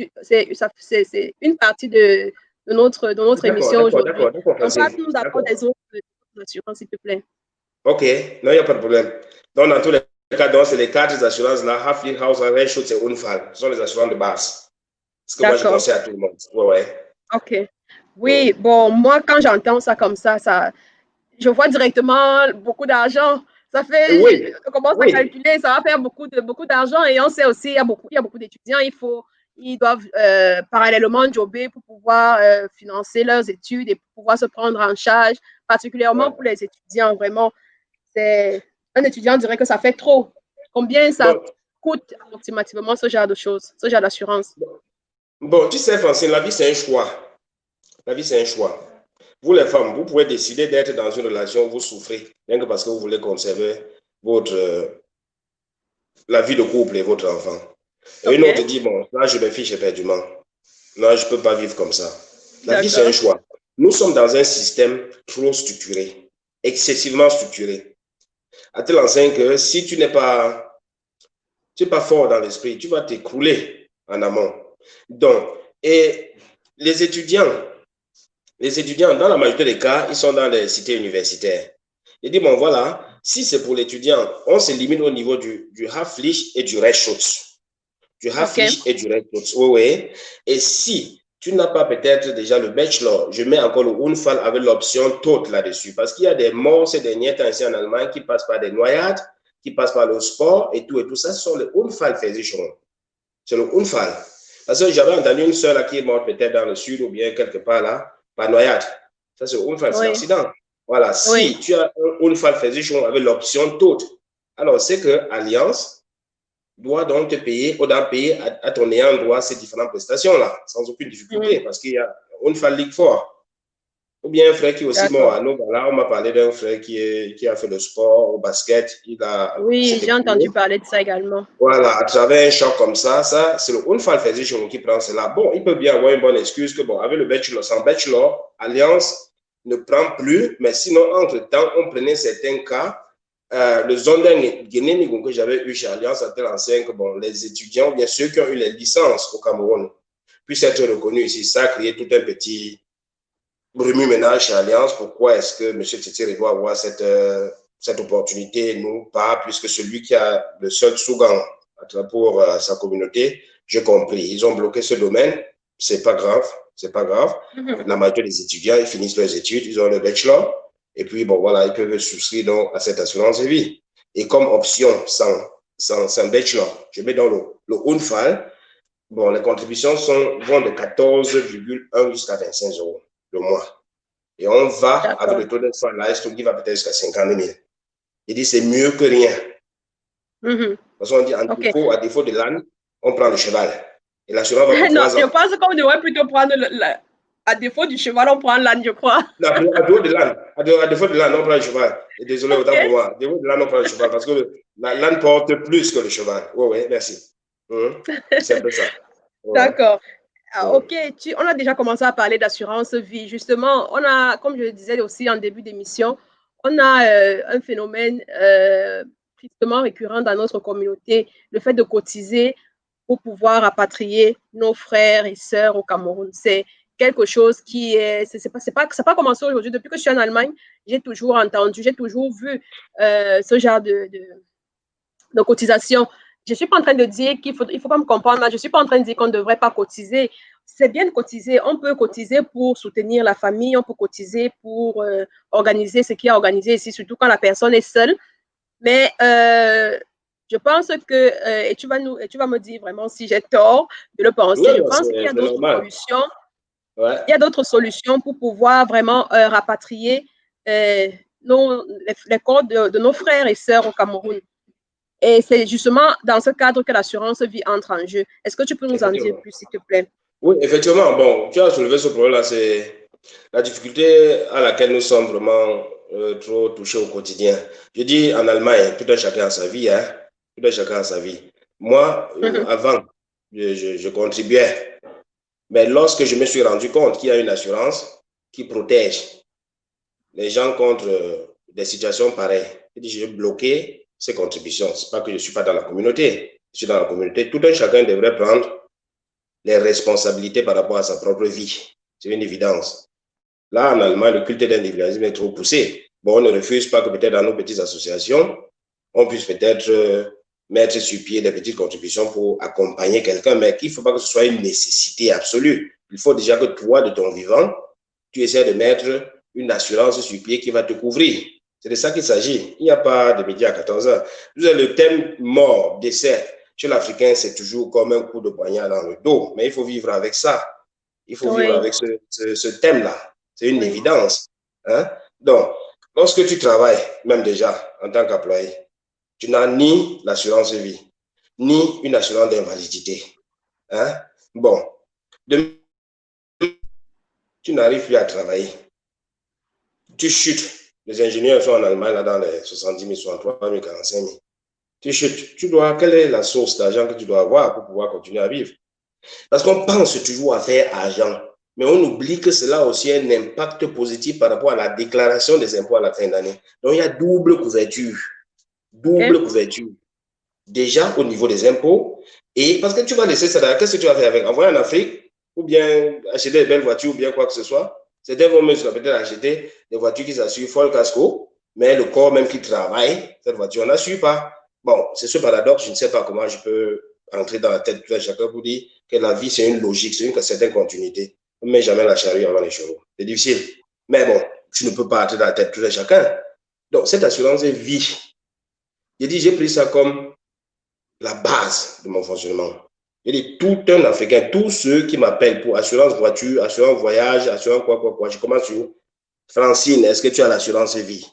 de notre émission aujourd'hui. Donc, parle-nous d'abord des autres assurances, s'il te plaît. OK, non, il n'y a pas de problème. Donc, dans tous les cas, c'est les 4 assurances-là, Haftpflicht, Hausrat, Rechtsschutz et Unfall. Ce sont les assurances de base. Ce que moi, je conseille à tout le monde. Ouais. OK. Oui, bon, moi, quand j'entends ça comme ça, je vois directement beaucoup d'argent. Ça fait, on commence à calculer, ça va faire beaucoup d'argent. Et on sait aussi, il y a beaucoup d'étudiants, ils doivent parallèlement jobber pour pouvoir financer leurs études et pour pouvoir se prendre en charge, particulièrement pour les étudiants. Vraiment, un étudiant dirait que ça fait trop. Combien ça coûte approximativement ce genre de choses, ce genre d'assurance? Bon, tu sais, Francine, la vie, c'est un choix. La vie, c'est un choix. Vous, les femmes, vous pouvez décider d'être dans une relation où vous souffrez, rien que parce que vous voulez conserver la vie de couple et votre enfant. Et une autre dit, bon, là, je me fiche éperdument. Non, je ne peux pas vivre comme ça. La vie, c'est un choix. Nous sommes dans un système trop structuré, excessivement structuré. À tel enseigne que si tu n'es pas fort dans l'esprit, tu vas t'écrouler en amont. Donc, et les étudiants, dans la majorité des cas, ils sont dans les cités universitaires. Je dis, bon, voilà, si c'est pour l'étudiant, on se limite au niveau du Half-Licht et du Rechtsschutz. Du Half-Licht et du Rechtsschutz, oui. Et si tu n'as pas peut-être déjà le bachelor, je mets encore le Unfall avec l'option TOT là-dessus. Parce qu'il y a des morts ces derniers temps ici en Allemagne qui passent par des noyades, qui passent par le sport et tout ça. Ce sont les Unfallversicherungen. C'est le Unfall. Parce que j'avais entendu une sœur là qui est morte peut-être dans le sud ou bien quelque part là, par noyade. Ça, c'est Unfall, c'est l'accident. Voilà, si tu as un Unfallversicherung avec l'option TOT, alors c'est que Allianz doit donc te payer ou d'en payer à ton ayant droit ces différentes prestations-là, sans aucune difficulté, parce qu'il y a Unfall Ligue fort. Ou bien un frère qui est aussi mort à nous, voilà, on m'a parlé d'un frère qui a fait le sport au basket. Oui, j'ai entendu parler de ça également. Voilà, à travers un choc comme ça, c'est le Unfallversicherung qui prend cela. Bon, il peut bien avoir une bonne excuse que, bon, avec le bachelor, sans bachelor, Allianz ne prend plus, mais sinon, entre-temps, on prenait certains cas. Le Zondergenehmigung que j'avais eu chez Allianz à tel enseigne que, bon, les étudiants, bien ceux qui ont eu les licences au Cameroun, puissent être reconnus ici. Ça a créé tout un petit remue-ménage chez Allianz. Pourquoi est-ce que M. Tshisekedi doit avoir cette opportunité, nous pas, puisque celui qui a le seul slogan pour sa communauté, j'ai compris. Ils ont bloqué ce domaine, c'est pas grave, c'est pas grave. La majorité des étudiants, ils finissent leurs études, ils ont le bachelor, et puis bon voilà, ils peuvent souscrire donc à cette assurance de vie. Et comme option sans bachelor, je mets dans le Unfall, bon, les contributions vont de 14,1 jusqu'à 25 € le mois. Et on va, avec le taux d'effort là, qui va peut-être jusqu'à 50 000. Il dit c'est mieux que rien. Parce qu'on dit à défaut de l'âne, on prend le cheval. Et l'assurance va pour 3 ans. Je pense qu'on devrait plutôt prendre à défaut du cheval, on prend l'âne, je crois. Non, à défaut de l'âne, on prend le cheval. Et désolé, autant pour moi. À défaut de l'âne, on prend le cheval parce que l'âne porte plus que le cheval. Oui, merci. C'est un peu ça. D'accord. Ok, on a déjà commencé à parler d'assurance vie. Justement, on a, comme je le disais aussi en début d'émission, on a un phénomène tristement récurrent dans notre communauté, le fait de cotiser pour pouvoir rapatrier nos frères et sœurs au Cameroun. C'est quelque chose qui est, ça n'a pas commencé aujourd'hui. Depuis que je suis en Allemagne, j'ai toujours entendu, j'ai toujours vu ce genre de cotisation. Je ne suis pas en train de dire il faut pas me comprendre, je ne suis pas en train de dire qu'on ne devrait pas cotiser. C'est bien de cotiser. On peut cotiser pour soutenir la famille, on peut cotiser pour organiser ce qui est organisé ici, surtout quand la personne est seule. Mais je pense que, et tu vas me dire vraiment si j'ai tort de le penser, je pense qu'il y a d'autres solutions. Il y a d'autres solutions pour pouvoir vraiment rapatrier les corps de nos frères et sœurs au Cameroun. Et c'est justement dans ce cadre que l'assurance vie entre en jeu. Est-ce que tu peux nous en dire plus, s'il te plaît? Oui, effectivement. Bon, tu as soulevé ce problème-là, c'est la difficulté à laquelle nous sommes vraiment trop touchés au quotidien. Je dis en Allemagne, tout un chacun a sa vie. Hein? Tout un chacun a sa vie. Moi, avant, je contribuais. Mais lorsque je me suis rendu compte qu'il y a une assurance qui protège les gens contre des situations pareilles, j'ai bloqué ces contributions. Ce n'est pas que je ne suis pas dans la communauté. Je suis dans la communauté. Tout un chacun devrait prendre les responsabilités par rapport à sa propre vie. C'est une évidence. Là, en Allemagne, le culte d'individualisme est trop poussé. Bon, on ne refuse pas que peut-être dans nos petites associations, on puisse peut-être mettre sur pied des petites contributions pour accompagner quelqu'un, mais il ne faut pas que ce soit une nécessité absolue. Il faut déjà que toi, de ton vivant, tu essaies de mettre une assurance sur pied qui va te couvrir. C'est de ça qu'il s'agit. Il n'y a pas de midi à 14 heures. Le thème mort, décès, chez l'Africain, c'est toujours comme un coup de poignard dans le dos. Mais il faut vivre avec ça. Il faut vivre avec ce thème-là. C'est une évidence. Hein? Donc, lorsque tu travailles, même déjà en tant qu'employé, tu n'as ni l'assurance vie, ni une assurance d'invalidité. Hein? Bon, tu n'arrives plus à travailler. Tu chutes. Les ingénieurs sont en Allemagne là, dans les 70 000, 63 000, 45 000. Tu chutes. Quelle est la source d'argent que tu dois avoir pour pouvoir continuer à vivre? Parce qu'on pense toujours à faire argent. mais on oublie que cela a aussi un impact positif par rapport à la déclaration des impôts à la fin d'année. Donc, il y a double couverture. Double couverture. Déjà au niveau des impôts, et parce que tu vas laisser ça, qu'est-ce que tu vas faire avec? Envoyer en Afrique, ou bien acheter des belles voitures, ou bien quoi que ce soit. Certains vont même peut-être acheter des voitures qui s'assurent full casco, mais le corps même qui travaille, cette voiture, on n'assure pas. Bon, c'est ce paradoxe, je ne sais pas comment je peux entrer dans la tête de chacun pour dire que la vie, c'est une logique, c'est une certaine continuité. On ne met jamais la charrue avant les chevaux. C'est difficile. Mais bon, tu ne peux pas entrer dans la tête de chacun. Donc, cette assurance vie, j'ai pris ça comme la base de mon fonctionnement. Je dis, tout un Africain, tous ceux qui m'appellent pour assurance voiture, assurance voyage, assurance quoi, je commence sur Francine, est-ce que tu as l'assurance vie?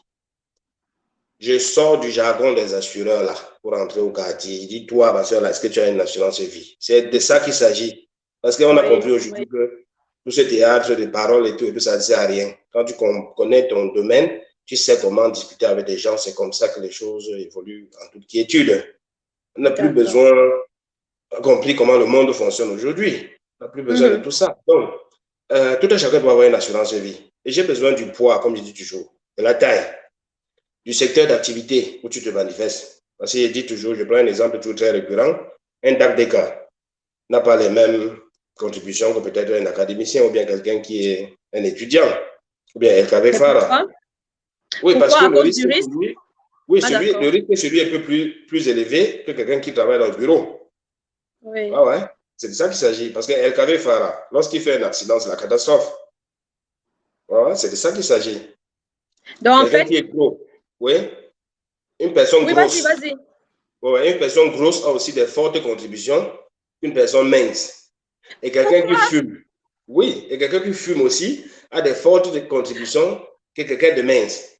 Je sors du jargon des assureurs là pour entrer au quartier. Je dis, toi, ma soeur, est-ce que tu as une assurance vie? C'est de ça qu'il s'agit. Parce qu'on a compris aujourd'hui que tout ce théâtre de paroles et tout ça ne sert à rien. Quand tu connais ton domaine, tu sais comment discuter avec des gens. C'est comme ça que les choses évoluent en toute quiétude. On n'a plus besoin, compris comment le monde fonctionne aujourd'hui. On n'a plus besoin de tout ça. Donc, tout un chacun doit avoir une assurance vie. Et j'ai besoin du poids, comme je dis toujours, de la taille, du secteur d'activité où tu te manifestes. Parce que je dis toujours, je prends un exemple toujours très récurrent, un DAC n'a pas les mêmes contributions que peut-être un académicien ou bien quelqu'un qui est un étudiant, ou bien LKV Farah. Oui, parce que le risque, celui, oui, le risque celui est un peu plus élevé que quelqu'un qui travaille dans le bureau. Oui. Ah ouais, c'est de ça qu'il s'agit. Parce que LKV Farah, lorsqu'il fait un accident, c'est la catastrophe. Ouais, c'est de ça qu'il s'agit. Donc, en fait, qui est gros. Oui. Une personne grosse. Vas-y. Ouais, une personne grosse a aussi des fortes contributions qu'une personne mince. Et quelqu'un qui fume. Oui, et quelqu'un qui fume aussi a des fortes contributions que quelqu'un de mince.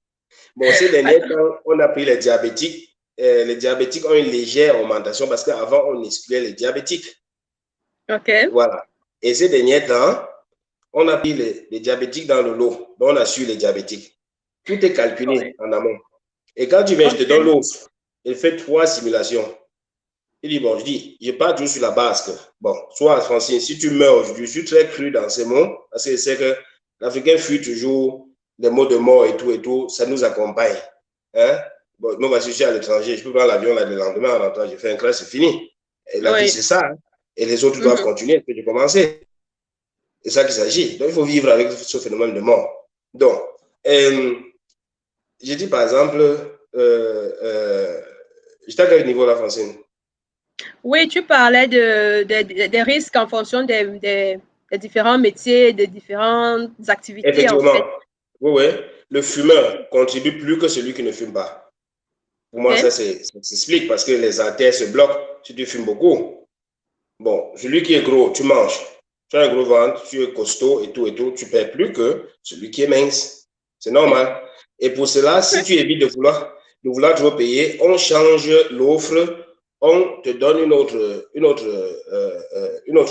Bon, ces derniers temps, on a pris les diabétiques. Les diabétiques ont une légère augmentation parce qu'avant, on excluait les diabétiques. OK. Voilà. Et ces derniers temps, on a pris les diabétiques dans le lot. Donc, on a su les diabétiques. Tout est calculé en amont. Et quand tu viens, je te donne l'offre. Il fait 3 simulations. Il dit, bon, je pars toujours sur la base que, bon, soit Francine, si tu meurs aujourd'hui, je suis très cru dans ces mots, parce que c'est que l'Africain fuit toujours des mots de mort et tout, ça nous accompagne. Hein? Bon, moi, je suis à l'étranger, je peux prendre l'avion là le lendemain en rentrant, j'ai fait un crash, c'est fini. Et la vie, c'est ça. Hein? Et les autres doivent continuer ce que j'ai commencé. C'est ça qu'il s'agit. Donc, il faut vivre avec ce phénomène de mort. Donc, j'ai dit par exemple, j'étais à quel niveau là, Francine? Oui, tu parlais des risques en fonction des différents métiers, des différentes activités. Effectivement. En fait. Oui. Le fumeur contribue plus que celui qui ne fume pas. Pour moi, ça s'explique parce que les artères se bloquent si tu fumes beaucoup. Bon, celui qui est gros, tu manges. Tu as un gros ventre, tu es costaud et tout, tu perds plus que celui qui est mince. C'est normal. Et pour cela, si tu évites de vouloir trop payer, on change l'offre, on te donne une autre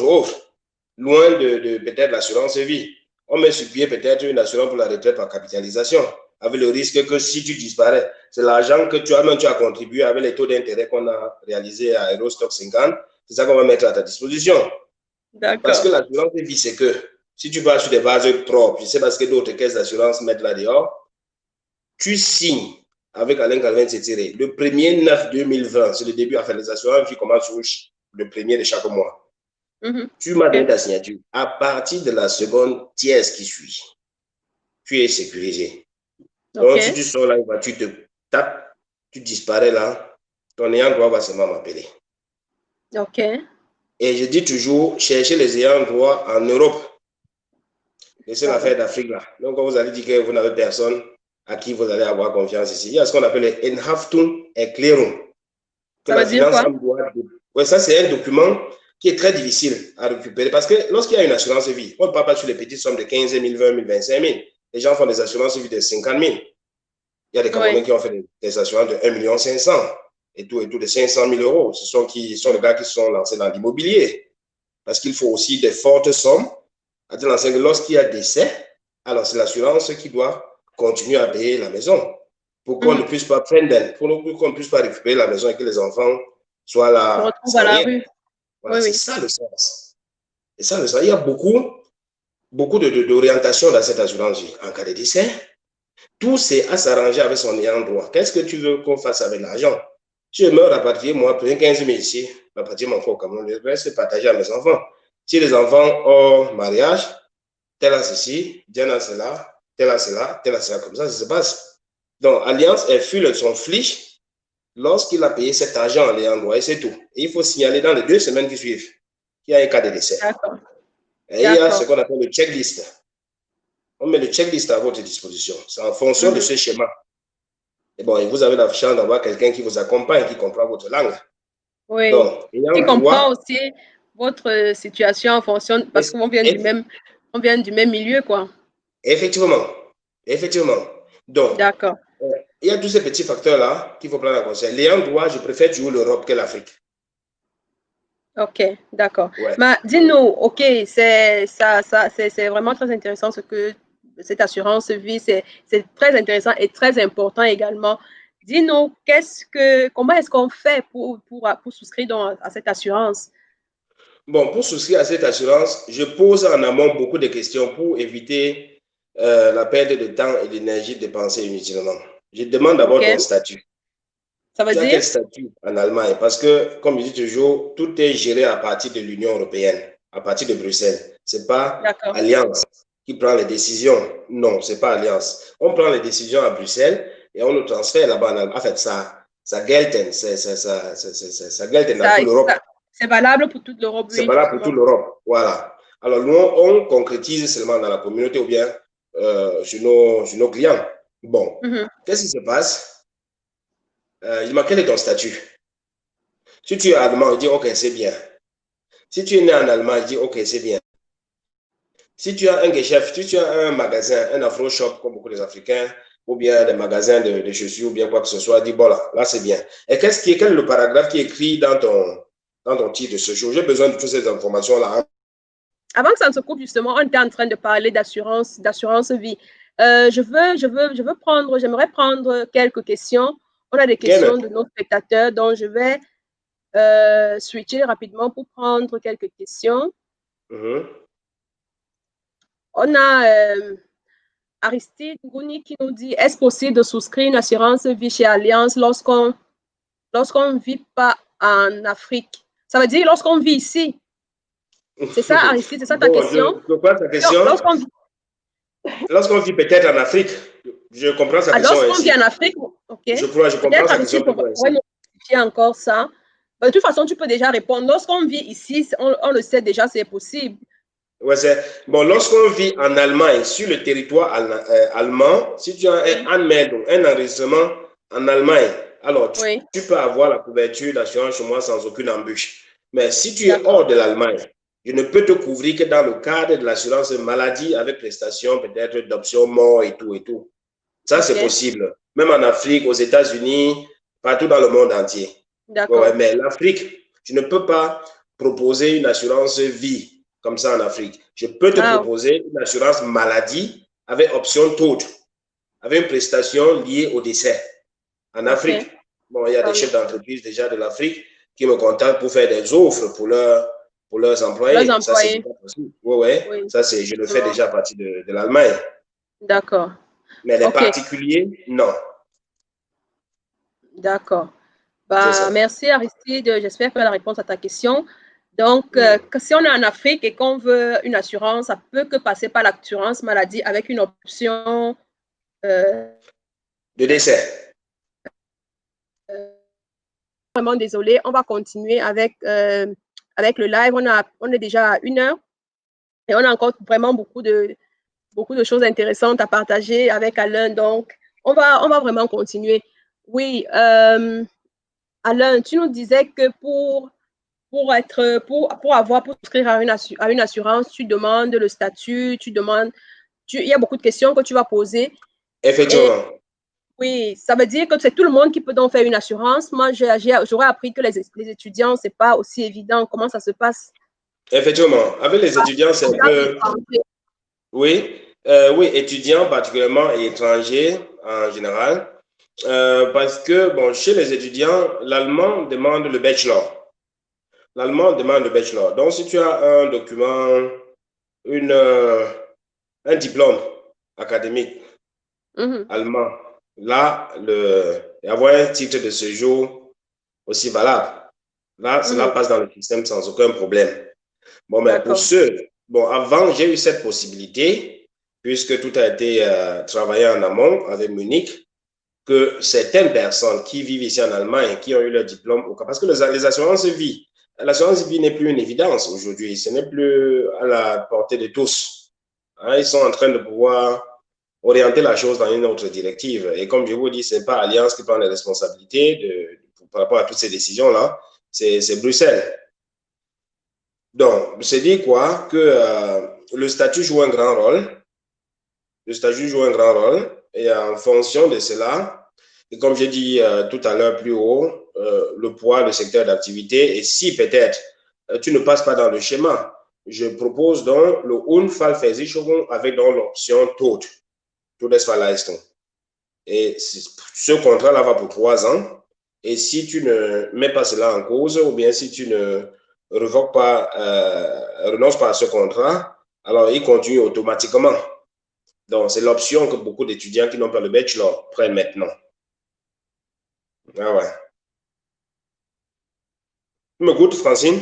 offre, loin de peut-être l'assurance vie. On met sur pied peut-être une assurance pour la retraite par capitalisation, avec le risque que si tu disparais, c'est l'argent que tu as contribué avec les taux d'intérêt qu'on a réalisé à Eurostock 50, c'est ça qu'on va mettre à ta disposition. Parce que l'assurance vie, c'est que si tu vas sur des bases propres, je sais parce que d'autres caisses d'assurance mettent là dehors, tu signes avec Alain Calvin Tétiré le 1er 9 2020, c'est le début, enfin les assurances vie commencent le 1er de chaque mois. Tu m'as donné ta signature. À partir de la seconde tierce qui suit, tu es sécurisé. Donc, si tu sors là, tu te tapes, tu disparais là, ton ayant droit va seulement m'appeler. OK. Et je dis toujours, cherchez les ayants droit en Europe. Laissez l'affaire d'Afrique là. Donc, quand vous allez dire que vous n'avez personne à qui vous allez avoir confiance ici, il y a ce qu'on appelle les Enhaftung Erklärung. Ça veut dire quoi? Oui, ça, c'est un document qui est très difficile à récupérer parce que lorsqu'il y a une assurance vie, on ne parle pas sur les petites sommes de 15 000, 20 000, 25 000. Les gens font des assurances vie de 50 000. Il y a des Camerounais qui ont fait des assurances de 1 500 000 et tout, de 500 000 euros. Ce sont les gars qui sont lancés dans l'immobilier. Parce qu'il faut aussi des fortes sommes. Lorsqu'il y a décès, alors c'est l'assurance qui doit continuer à payer la maison pour qu'on ne puisse pas prendre, pour qu'on ne puisse pas récupérer la maison et que les enfants soient là. À la rue. Voilà, c'est ça le sens. Et ça, il y a beaucoup beaucoup d'orientation dans cette assurance vie. En cas de décès, tout c'est à s'arranger avec son ayant droit. Qu'est-ce que tu veux qu'on fasse avec l'argent? Si je meurs rapatrier, moi, prenez 15 000 ici, rapatrier mon frère au Cameroun, le reste, c'est partagé à mes enfants. Si les enfants ont mariage, tel a ceci, tel a cela, tel a cela, tel a cela, comme ça se passe. Donc, Alliance, elle file son fiche lorsqu'il a payé cet argent en ayant droit, et c'est tout. Et il faut signaler dans les 2 semaines qui suivent qu'il y a un cas de décès. D'accord. Et il y a ce qu'on appelle le checklist. On met le checklist à votre disposition. C'est en fonction de ce schéma. Et bon, et vous avez la chance d'avoir quelqu'un qui vous accompagne, qui comprend votre langue. Oui. Donc, qui comprend aussi votre situation en fonction, parce qu'on vient du même milieu, quoi. Effectivement. Effectivement. Donc, d'accord. Il y a tous ces petits facteurs-là qu'il faut prendre en compte. L'ayant droit, je préfère toujours l'Europe que l'Afrique. Ok, d'accord. Ouais. Mais dis-nous, ok, c'est vraiment très intéressant ce que cette assurance vie, c'est très intéressant et très important également. Dis-nous, comment est-ce qu'on fait pour souscrire à cette assurance? Bon, pour souscrire à cette assurance, je pose en amont beaucoup de questions pour éviter la perte de temps et d'énergie dépensée inutilement. Je demande d'abord ton statut. Ça veut dire? Tu as quel statut en Allemagne? Parce que, comme je dis toujours, tout est géré à partir de l'Union européenne, à partir de Bruxelles. Ce n'est pas Alliance qui prend les décisions. Non, ce n'est pas Alliance. On prend les décisions à Bruxelles et on nous transfère là-bas en Allemagne. En fait, ça gelten, ça gelten dans toute l'Europe. C'est valable pour toute l'Europe, oui. C'est valable pour toute l'Europe, voilà. Alors, nous, on concrétise seulement dans la communauté ou bien chez nos clients. Bon, qu'est-ce qui se passe? Dis-moi, quel est ton statut? Si tu es allemand, il dit OK, c'est bien. Si tu es né en Allemagne, il dit OK, c'est bien. Si tu as un chef, si tu as un magasin, un afro-shop, comme beaucoup des Africains, ou bien des magasins de chaussures, ou bien quoi que ce soit, dit bon là c'est bien. Et quel est le paragraphe qui est écrit dans ton titre de ce jour? J'ai besoin de toutes ces informations-là. Avant que ça ne se coupe, justement, on était en train de parler d'assurance vie. J'aimerais prendre quelques questions. On a des questions de nos spectateurs, donc je vais switcher rapidement pour prendre quelques questions. On a Aristide Gouni qui nous dit: est-ce possible de souscrire une assurance vie chez Alliance lorsqu'on ne vit pas en Afrique? Ça veut dire lorsqu'on vit ici. C'est ça, Aristide, c'est ça ta question? Je comprends ta question. Lorsqu'on vit peut-être en Afrique, je comprends sa question. Lorsqu'on vit en Afrique, ok. Je comprends sa question. On notifier encore ça. De toute façon, tu peux déjà répondre. Lorsqu'on vit ici, on le sait déjà, c'est possible. Ouais, bon, lorsqu'on vit en Allemagne, sur le territoire allemand, si tu as un enregistrement en Allemagne, alors tu peux avoir la couverture d'assurance chez moi sans aucune embûche. Mais si tu es hors de l'Allemagne, je ne peux te couvrir que dans le cadre de l'assurance maladie avec prestation peut-être d'option mort et tout. Ça, c'est possible. Même en Afrique, aux États-Unis, partout dans le monde entier. Mais l'Afrique, je ne peux pas proposer une assurance vie comme ça en Afrique. Je peux te proposer une assurance maladie avec option taux, avec une prestation liée au décès. En Afrique, bon, il y a des chefs d'entreprise déjà de l'Afrique qui me contactent pour faire des offres pour leurs employés. Ça, c'est pas possible. Oui. Ça, je le fais déjà à partir de l'Allemagne. D'accord. Mais les particuliers, non. D'accord. Merci Aristide, j'espère faire la réponse à ta question. Donc, si on est en Afrique et qu'on veut une assurance, ça peut que passer par l'assurance maladie avec une option de décès. Vraiment désolé, on va continuer avec le live. On est déjà à 1 heure et on a encore vraiment beaucoup de choses intéressantes à partager avec Alain. Donc, on va vraiment continuer. Oui, Alain, tu nous disais que pour souscrire à une assurance, tu demandes le statut, il y a beaucoup de questions que tu vas poser. Effectivement. Oui, ça veut dire que c'est tout le monde qui peut donc faire une assurance. Moi, j'aurais appris que les étudiants, c'est pas aussi évident. Comment ça se passe? Effectivement. Avec les étudiants, c'est un peu... Oui, étudiants particulièrement et étrangers en général. Parce que, bon, chez les étudiants, l'allemand demande le bachelor. Donc, si tu as un document, un diplôme académique allemand, là, et avoir un titre de séjour aussi valable, là, cela passe dans le système sans aucun problème. Bon, mais pour ceux, bon, avant, j'ai eu cette possibilité, puisque tout a été travaillé en amont avec Munich, que certaines personnes qui vivent ici en Allemagne, qui ont eu leur diplôme, parce que les assurances vie, l'assurance vie n'est plus une évidence aujourd'hui, ce n'est plus à la portée de tous. Hein, ils sont en train de pouvoir orienter la chose dans une autre directive. Et comme je vous dis, ce n'est pas Allianz qui prend les responsabilités par rapport à toutes ces décisions-là, c'est Bruxelles. Donc, c'est dit quoi? Que le statut joue un grand rôle. Le statut joue un grand rôle. Et en fonction de cela, et comme j'ai dit tout à l'heure plus haut, le poids, le secteur d'activité, et si peut-être tu ne passes pas dans le schéma, je propose donc le Unfallversicherung avec donc l'option Tod, Todesfallleistung. Et ce contrat-là va pour 3 ans. Et si tu ne mets pas cela en cause, ou bien si tu ne revoques pas, renonce pas à ce contrat, alors il continue automatiquement. Donc, c'est l'option que beaucoup d'étudiants qui n'ont pas le bachelor prennent maintenant. Ah ouais. Tu m'écoutes, Francine?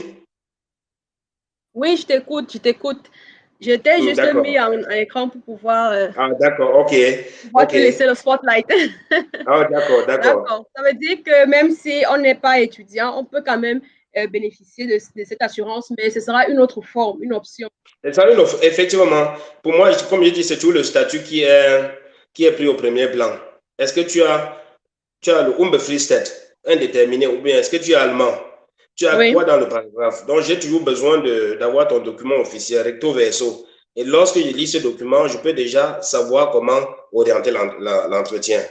Oui, je t'écoute. J'étais juste mis en écran pour pouvoir, ah, d'accord, ok. Pouvoir te laisser le spotlight. Ah, d'accord, d'accord. Ça veut dire que même si on n'est pas étudiant, on peut quand même bénéficier de cette assurance, mais ce sera une autre forme, une option. Effectivement, pour moi, comme je dis, c'est tout le statut qui est pris au premier plan. Est-ce que tu as le Unbefristet, indéterminé, ou bien est-ce que tu es allemand? Tu as quoi dans le paragraphe? Donc, j'ai toujours besoin d'avoir ton document officiel, recto verso. Et lorsque je lis ce document, je peux déjà savoir comment orienter l'entretien.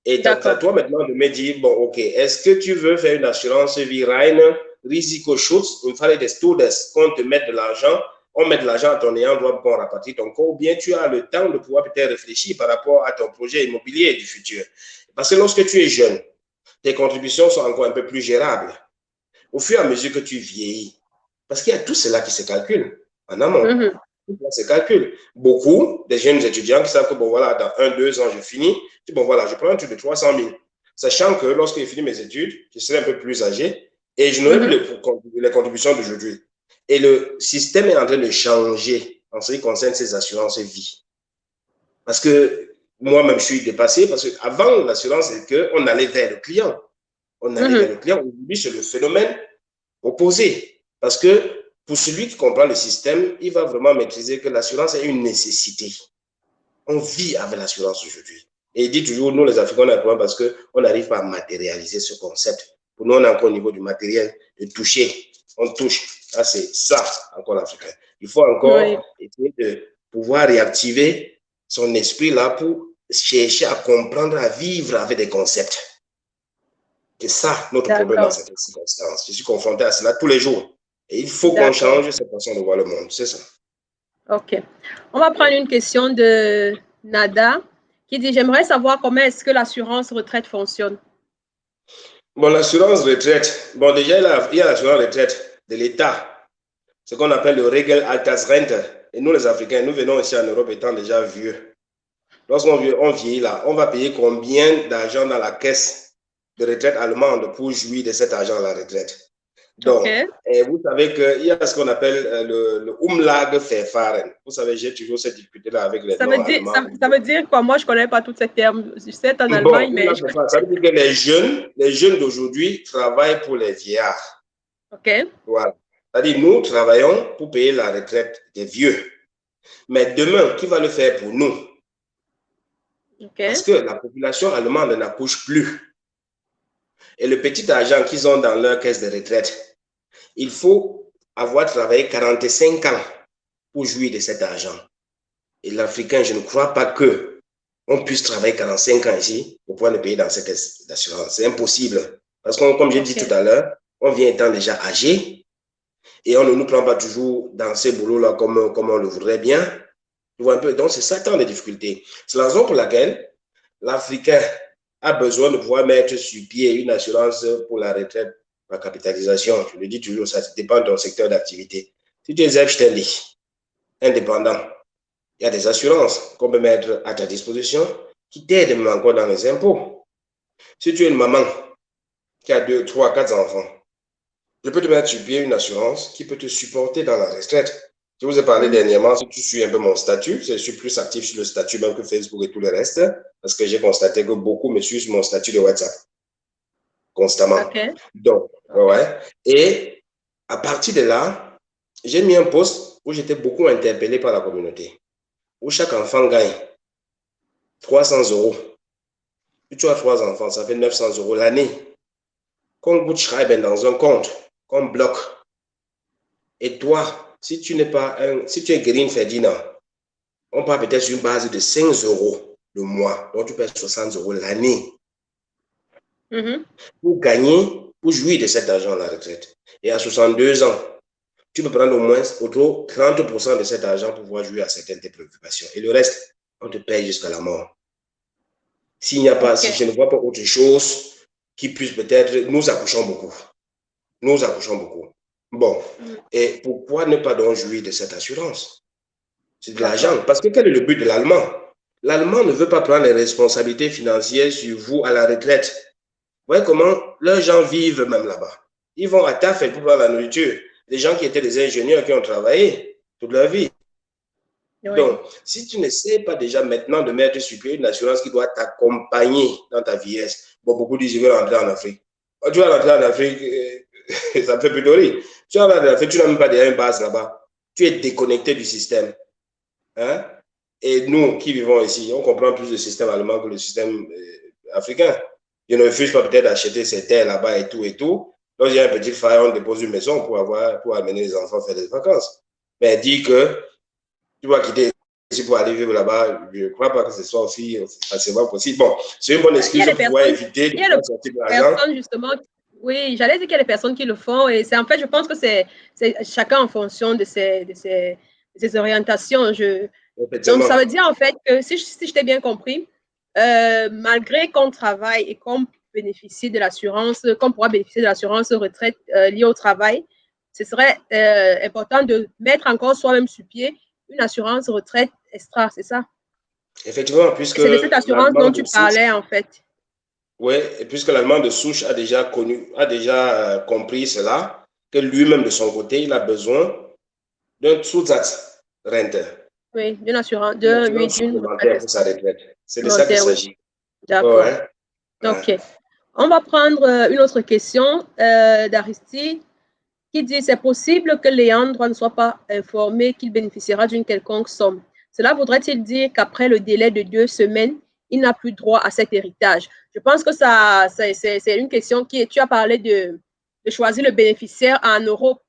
Et à toi maintenant de me dire, bon, ok, est-ce que tu veux faire une assurance vie reine, Risikoschutz, im Falle des Todes, qu'on te mette de l'argent, on met de l'argent à ton ayant droit pour rapatrier ton corps, ou bien tu as le temps de pouvoir peut-être réfléchir par rapport à ton projet immobilier du futur. Parce que lorsque tu es jeune, tes contributions sont encore un peu plus gérables. Au fur et à mesure que tu vieillis, parce qu'il y a tout cela qui se calcule en amont. Tout cela se calcule. Beaucoup des jeunes étudiants qui savent que, bon, voilà, dans 1-2 ans, je finis. Bon, voilà, je prends un truc de 300 000. Sachant que lorsque j'ai fini mes études, je serai un peu plus âgé et je n'aurai plus les contributions d'aujourd'hui. Et le système est en train de changer en ce qui concerne ces assurances vie. Parce que moi-même, je suis dépassé parce qu'avant, l'assurance, c'est qu'on allait vers le client. On allait vers le client. Aujourd'hui, c'est le phénomène opposé. Parce que pour celui qui comprend le système, il va vraiment maîtriser que l'assurance est une nécessité. On vit avec l'assurance aujourd'hui. Et il dit toujours, nous les Africains, on a un problème parce qu'on n'arrive pas à matérialiser ce concept. Pour nous, on est encore au niveau du matériel, de toucher. On touche. Ah, c'est ça, encore l'Africain. Il faut encore essayer de pouvoir réactiver son esprit là pour chercher à comprendre, à vivre avec des concepts. C'est ça notre problème dans cette circonstance. Je suis confronté à cela tous les jours. Et il faut qu'on change cette façon de voir le monde. C'est ça. OK. On va prendre une question de Nada qui dit « J'aimerais savoir comment est-ce que l'assurance retraite fonctionne. » Bon, l'assurance retraite, bon, déjà, il y a l'assurance retraite de l'État, ce qu'on appelle le Regelaltersrente. Et nous, les Africains, nous venons ici en Europe étant déjà vieux. Lorsqu'on vieillit là, on va payer combien d'argent dans la caisse de retraite allemande pour jouir de cet argent à la retraite? Donc, vous savez qu'il y a ce qu'on appelle le Umlageverfahren. Vous savez, j'ai toujours cette difficulté-là avec les noms allemands. Ça veut dire quoi? Moi, je ne connais pas tous ces termes. Je sais en Allemagne, mais... Ça veut dire que les jeunes d'aujourd'hui travaillent pour les vieillards. OK. Voilà. C'est-à-dire, nous travaillons pour payer la retraite des vieux. Mais demain, qui va le faire pour nous? Parce que la population allemande n'accouche plus. Et le petit argent qu'ils ont dans leur caisse de retraite, il faut avoir travaillé 45 ans pour jouir de cet argent. Et l'Africain, je ne crois pas qu'on puisse travailler 45 ans ici pour pouvoir le payer dans cette caisse d'assurance. C'est impossible. Parce que, comme j'ai dit tout à l'heure, on vient étant déjà âgé et on ne nous prend pas toujours dans ces boulots-là comme on le voudrait bien. Tu vois un peu? Donc, c'est ça tant de difficultés. C'est la raison pour laquelle l'Africain a besoin de pouvoir mettre sur pied une assurance pour la retraite par capitalisation. Je le dis toujours, ça dépend de ton secteur d'activité. Si tu es selbstständig, indépendant, Il y a des assurances qu'on peut mettre à ta disposition qui t'aident même encore dans les impôts. Si tu es une maman qui a 2, 3, 4 enfants, je peux te mettre sur pied une assurance qui peut te supporter dans la retraite. Je vous ai parlé dernièrement, si tu suis un peu mon statut, je suis plus actif sur le statut même que Facebook et tout le reste, parce que j'ai constaté que beaucoup me suivent sur mon statut de WhatsApp, constamment. Okay. Donc, ouais. Et à partir de là, j'ai mis un post où j'étais beaucoup interpellé par la communauté, où chaque enfant gagne 300 euros. Si tu as 3 enfants, ça fait 900 euros l'année. Qu'on vous schreiben dans un compte, qu'on bloque. Et toi, si tu n'es pas si tu es Green Ferdinand, on part peut-être sur une base de 5 euros le mois. Donc, tu payes 60 euros l'année. Pour gagner, pour jouir de cet argent à la retraite. Et à 62 ans, tu peux prendre au moins autour 30% de cet argent pour pouvoir jouir à certaines de tes préoccupations. Et le reste, on te paye jusqu'à la mort. S'il n'y a pas, si je ne vois pas autre chose qui puisse peut-être, nous accouchons beaucoup. Nous accouchons beaucoup. Bon, et pourquoi ne pas donc jouir de cette assurance? C'est de l'argent. Parce que quel est le but de l'Allemand? L'Allemand ne veut pas prendre les responsabilités financières sur vous à la retraite. Vous voyez comment leurs gens vivent même là-bas. Ils vont à taf pour prendre la nourriture. Des gens qui étaient des ingénieurs qui ont travaillé toute leur vie. Oui. Donc, si tu n'essaies pas déjà maintenant de mettre sur pied une assurance qui doit t'accompagner dans ta vieillesse, bon, beaucoup disent je veux rentrer en Afrique. Tu vas rentrer en Afrique, ça me fait plutôt rire. Tu vas rentrer en Afrique, tu n'as même pas déjà une base là-bas. Tu es déconnecté du système. Hein? Et nous qui vivons ici, on comprend plus le système allemand que le système africain. Je ne refuse pas peut-être d'acheter ces terres là-bas et tout et tout. Donc, j'ai un petit frère, on dépose une maison pour amener les enfants faire des vacances. Mais dit que tu vas quitter ici pour aller vivre là-bas, je ne crois pas que ce soit aussi facilement possible. Bon, c'est une bonne excuse pour pouvoir éviter de sortir de l'argent. Justement, oui, j'allais dire qu'il y a des personnes qui le font et c'est en fait, je pense que c'est chacun en fonction de ses orientations. Donc, ça veut dire en fait que si je t'ai bien compris, malgré qu'on travaille et qu'on bénéficie de l'assurance, qu'on pourra bénéficier de l'assurance retraite liée au travail, ce serait important de mettre encore soi-même sur pied une assurance retraite extra, c'est ça? Effectivement, puisque c'est de cette assurance dont tu parlais en fait. Oui, et puisque l'Allemand de souche a déjà compris cela, que lui-même de son côté, il a besoin d'un Zusatz-Rente. Oui, d'une assurance, d'une supplémentaire pour sa retraite. C'est de ça qu'il s'agit. D'accord. Ouais. Ok. On va prendre une autre question d'Aristide qui dit « C'est possible que Léandre ne soit pas informé qu'il bénéficiera d'une quelconque somme. Cela voudrait-il dire qu'après le délai de 2 semaines, il n'a plus droit à cet héritage ?» Je pense que c'est une question qui… Tu as parlé de choisir le bénéficiaire en Europe,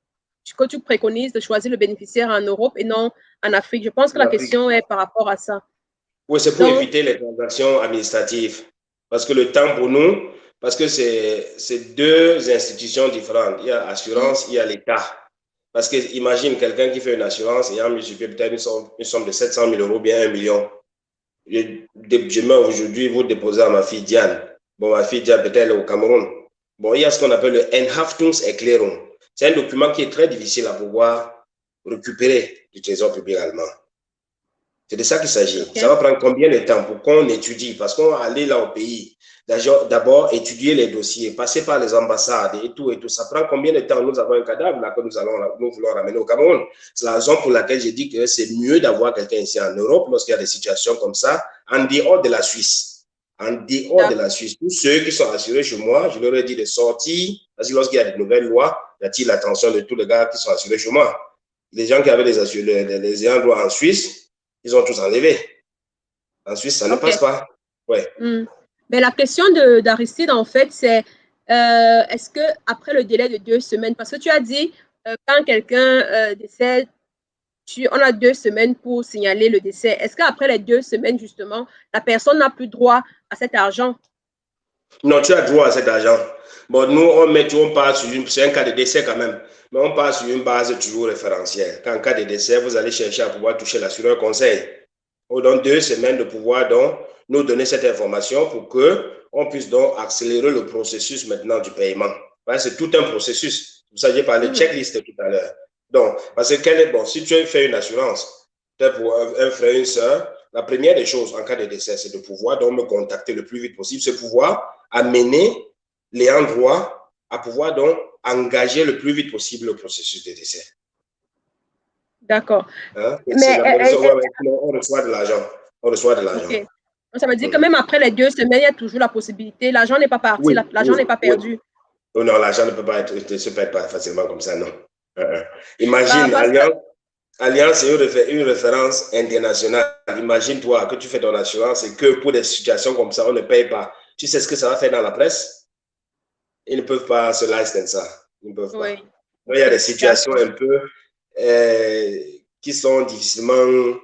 que tu préconises de choisir le bénéficiaire en Europe et non en Afrique. Je pense que la question est par rapport à ça. Oui, c'est pour éviter les transactions administratives. Parce que le temps pour nous, parce que c'est deux institutions différentes. Il y a assurance, il y a l'État. Parce que imagine quelqu'un qui fait une assurance et a mis sur pied peut-être une somme de 700 000 euros, bien 1 million. Je mets aujourd'hui, vous déposez à ma fille Diane. Bon, ma fille Diane, peut-être elle est au Cameroun. Bon, il y a ce qu'on appelle le Enhaftungserklärung. C'est un document qui est très difficile à pouvoir récupérer du Trésor public allemand. C'est de ça qu'il s'agit. Okay. Ça va prendre combien de temps pour qu'on étudie? Parce qu'on va aller là au pays, d'abord étudier les dossiers, passer par les ambassades et tout. Ça prend combien de temps? Nous avons un cadavre là que nous voulons ramener au Cameroun. C'est la raison pour laquelle j'ai dit que c'est mieux d'avoir quelqu'un ici en Europe lorsqu'il y a des situations comme ça, en dehors de la Suisse. En dehors de la Suisse. Tous ceux qui sont assurés chez moi, je leur ai dit de sortir, parce que lorsqu'il y a de nouvelles lois, j'attire l'attention de tous les gars qui sont assurés chez moi. Les gens qui avaient les ayants droit en Suisse, ils ont tous enlevé. En Suisse, ça ne passe pas. Ouais. Mais la question d'Aristide, en fait, c'est est-ce qu'après le délai de 2 semaines, parce que tu as dit, quand quelqu'un décède, on a 2 semaines pour signaler le décès. Est-ce qu'après les 2 semaines, justement, la personne n'a plus droit à cet argent? Non, tu as droit à cet argent. Bon, nous, on part sur c'est un cas de décès quand même, mais on part sur une base toujours référentielle. Qu'en cas de décès, vous allez chercher à pouvoir toucher l'assureur conseil. On donne 2 semaines de pouvoir donc nous donner cette information pour qu'on puisse donc accélérer le processus maintenant du paiement. C'est tout un processus. Vous savez, j'ai parlé de checklist tout à l'heure. Donc, parce que si tu fais une assurance, peut-être pour un frère, une soeur, la première des choses en cas de décès, c'est de pouvoir donc me contacter le plus vite possible, c'est pouvoir amener les endroits à pouvoir donc engager le plus vite possible le processus de décès. D'accord. Hein? Mais On reçoit de l'argent. On reçoit de l'argent. OK. Donc, ça veut dire que même après les 2 semaines, il y a toujours la possibilité. L'argent n'est pas parti, Oui, l'argent n'est oui, pas oui. perdu. Oh non, l'argent ne peut pas être, ne se perd pas facilement comme ça, non. Bah, Imagine, parce que, Allianz, c'est une référence internationale. Imagine-toi que tu fais ton assurance et que pour des situations comme ça, on ne paye pas. Tu sais ce que ça va faire dans la presse? Ils ne peuvent pas se licenser ça. Ils ne peuvent pas. oui. Donc, il y a des OK, situations un peu qui sont difficilement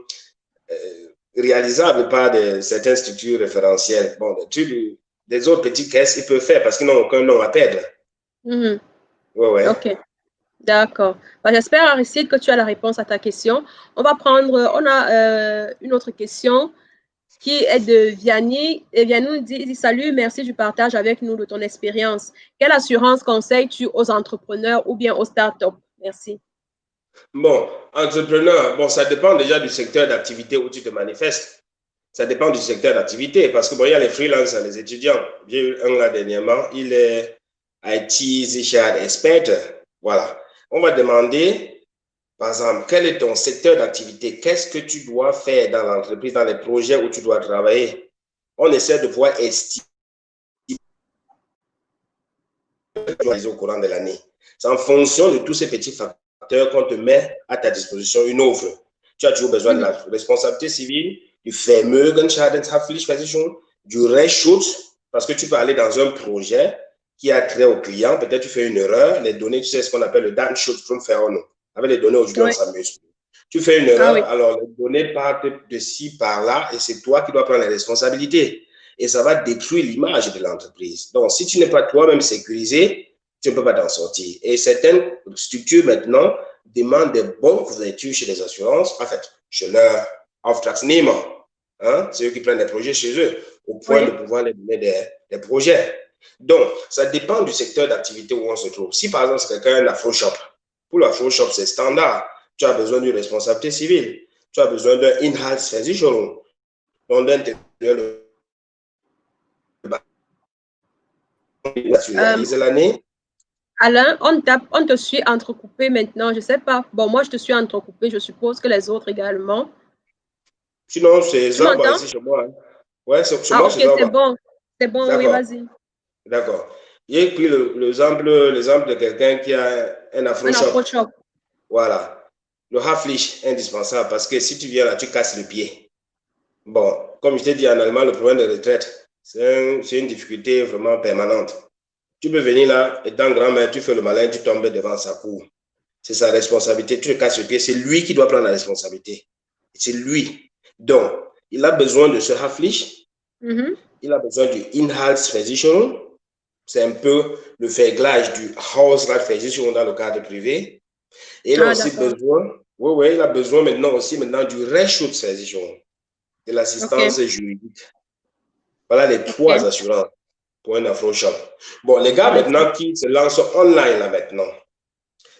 réalisables par certaines structures référentielles. Bon, des autres petites caisses, ils peuvent faire parce qu'ils n'ont aucun nom à perdre. Mhm. Ouais. OK, d'accord. Bah, j'espère, Aristide, que tu as la réponse à ta question. On a une autre question qui est de Vianney. Et Vianney dit salut, merci du partage avec nous de ton expérience. Quelle assurance conseilles-tu aux entrepreneurs ou bien aux startups? Merci. Bon, entrepreneur, bon, ça dépend déjà du secteur d'activité où tu te manifestes. Ça dépend du secteur d'activité parce que bon, il y a les freelances, les étudiants. J'ai eu un là dernièrement, il est IT Zichard expert. Voilà. On va demander, par exemple, quel est ton secteur d'activité? Qu'est-ce que tu dois faire dans l'entreprise, dans les projets où tu dois travailler? On essaie de pouvoir estimer au courant de l'année. C'est en fonction de tous ces petits facteurs qu'on te met à ta disposition une offre. Tu as toujours besoin de la responsabilité civile, du Vermögensschadenshaftpflichtversicherung, du Rechtsschutz, parce que tu peux aller dans un projet qui a trait au client, peut-être tu fais une erreur, les données, tu sais ce qu'on appelle le Datenschutzgrundverordnung. Avec les données aujourd'hui, on s'amuse. Tu fais une erreur, alors les données partent de ci, par là, et c'est toi qui dois prendre les responsabilités. Et ça va détruire l'image de l'entreprise. Donc, si tu n'es pas toi-même sécurisé, tu ne peux pas t'en sortir. Et certaines structures maintenant demandent des bonnes couvertures chez les assurances, en fait, chez leur Auftragsnehmer. Hein? C'est eux qui prennent des projets chez eux, au point de pouvoir les donner des projets. Donc, ça dépend du secteur d'activité où on se trouve. Si par exemple, c'est quelqu'un d'afro-shop, pour l'afro-shop, c'est standard. Tu as besoin d'une responsabilité civile. Tu as besoin d'un Inhaltsversicherung. Donc, d'intégrer l'année. Alain, on te suit entrecoupé maintenant, je ne sais pas. Bon, moi, je te suis entrecoupé, je suppose que les autres également. Sinon, c'est Zamba ici chez moi. Hein. Ouais, chez moi, ok, c'est bon. C'est bon, oui, vas-y. D'accord. J'ai pris l'exemple de quelqu'un qui a un afro-shop. Voilà. Le Haftpflicht est indispensable parce que si tu viens là, tu casses le pied. Bon, comme je t'ai dit en allemand, le problème de retraite, c'est une difficulté vraiment permanente. Tu peux venir là, et dans grand-mère, tu fais le malin, tu tombes devant sa cour. C'est sa responsabilité. Tu le casses le pied, c'est lui qui doit prendre la responsabilité. C'est lui. Donc, il a besoin de ce Haftpflicht. Il a besoin du Inhaltsversicherung. C'est un peu le vergleich du Hausratversicherung dans le cadre privé. Et il a aussi besoin, il a besoin maintenant du Rechtsschutzversicherung, de l'assistance juridique. Voilà les 3 assurances pour un afro-shop. Bon, les gars maintenant qui se lancent online là maintenant,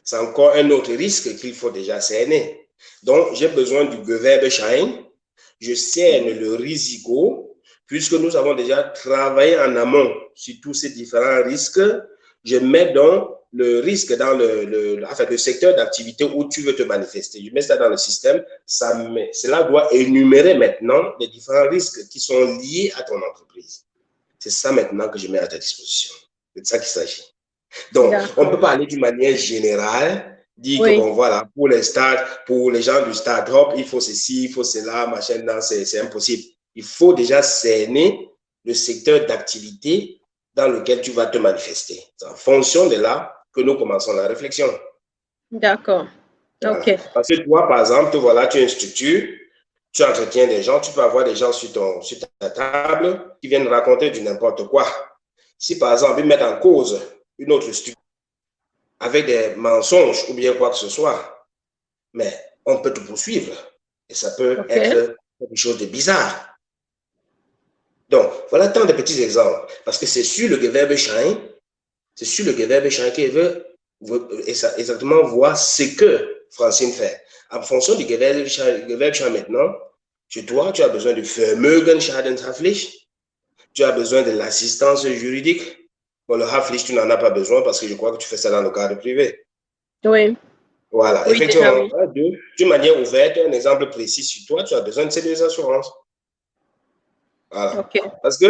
c'est encore un autre risque qu'il faut déjà cerner. Donc, j'ai besoin du Gewerbeschein. Je cerne le risico, puisque nous avons déjà travaillé en amont sur tous ces différents risques. Je mets donc le risque dans le secteur d'activité où tu veux te manifester. Je mets ça dans le système. Cela doit énumérer maintenant les différents risques qui sont liés à ton entreprise. C'est ça maintenant que je mets à ta disposition. C'est de ça qu'il s'agit. Donc, on ne peut pas aller d'une manière générale, dire que bon, voilà, pour les gens du start-up, il faut ceci, il faut cela, machin, non, c'est impossible. Il faut déjà cerner le secteur d'activité dans lequel tu vas te manifester. C'est en fonction de là que nous commençons la réflexion. D'accord. Voilà. OK. Parce que toi, par exemple, voilà, tu es une structure, tu entretiens des gens, tu peux avoir des gens sur ta table qui viennent raconter du n'importe quoi. Si, par exemple, ils mettent en cause une autre structure avec des mensonges ou bien quoi que ce soit, mais on peut te poursuivre. Et ça peut être quelque chose de bizarre. Donc, voilà tant de petits exemples. Parce que c'est sur le Gewerbeschein qui veut exactement voir ce que Francine fait. En fonction du Gewerbschaft maintenant, chez toi, tu as besoin du Vermögensschadenshaftpflicht, tu as besoin de l'assistance juridique. Bon, le Haftpflicht, tu n'en as pas besoin parce que je crois que tu fais ça dans le cadre privé. Oui. Voilà, Oui, déjà, effectivement, oui. d'une manière ouverte, un exemple précis sur toi, tu as besoin de ces deux assurances. Voilà. OK. Parce que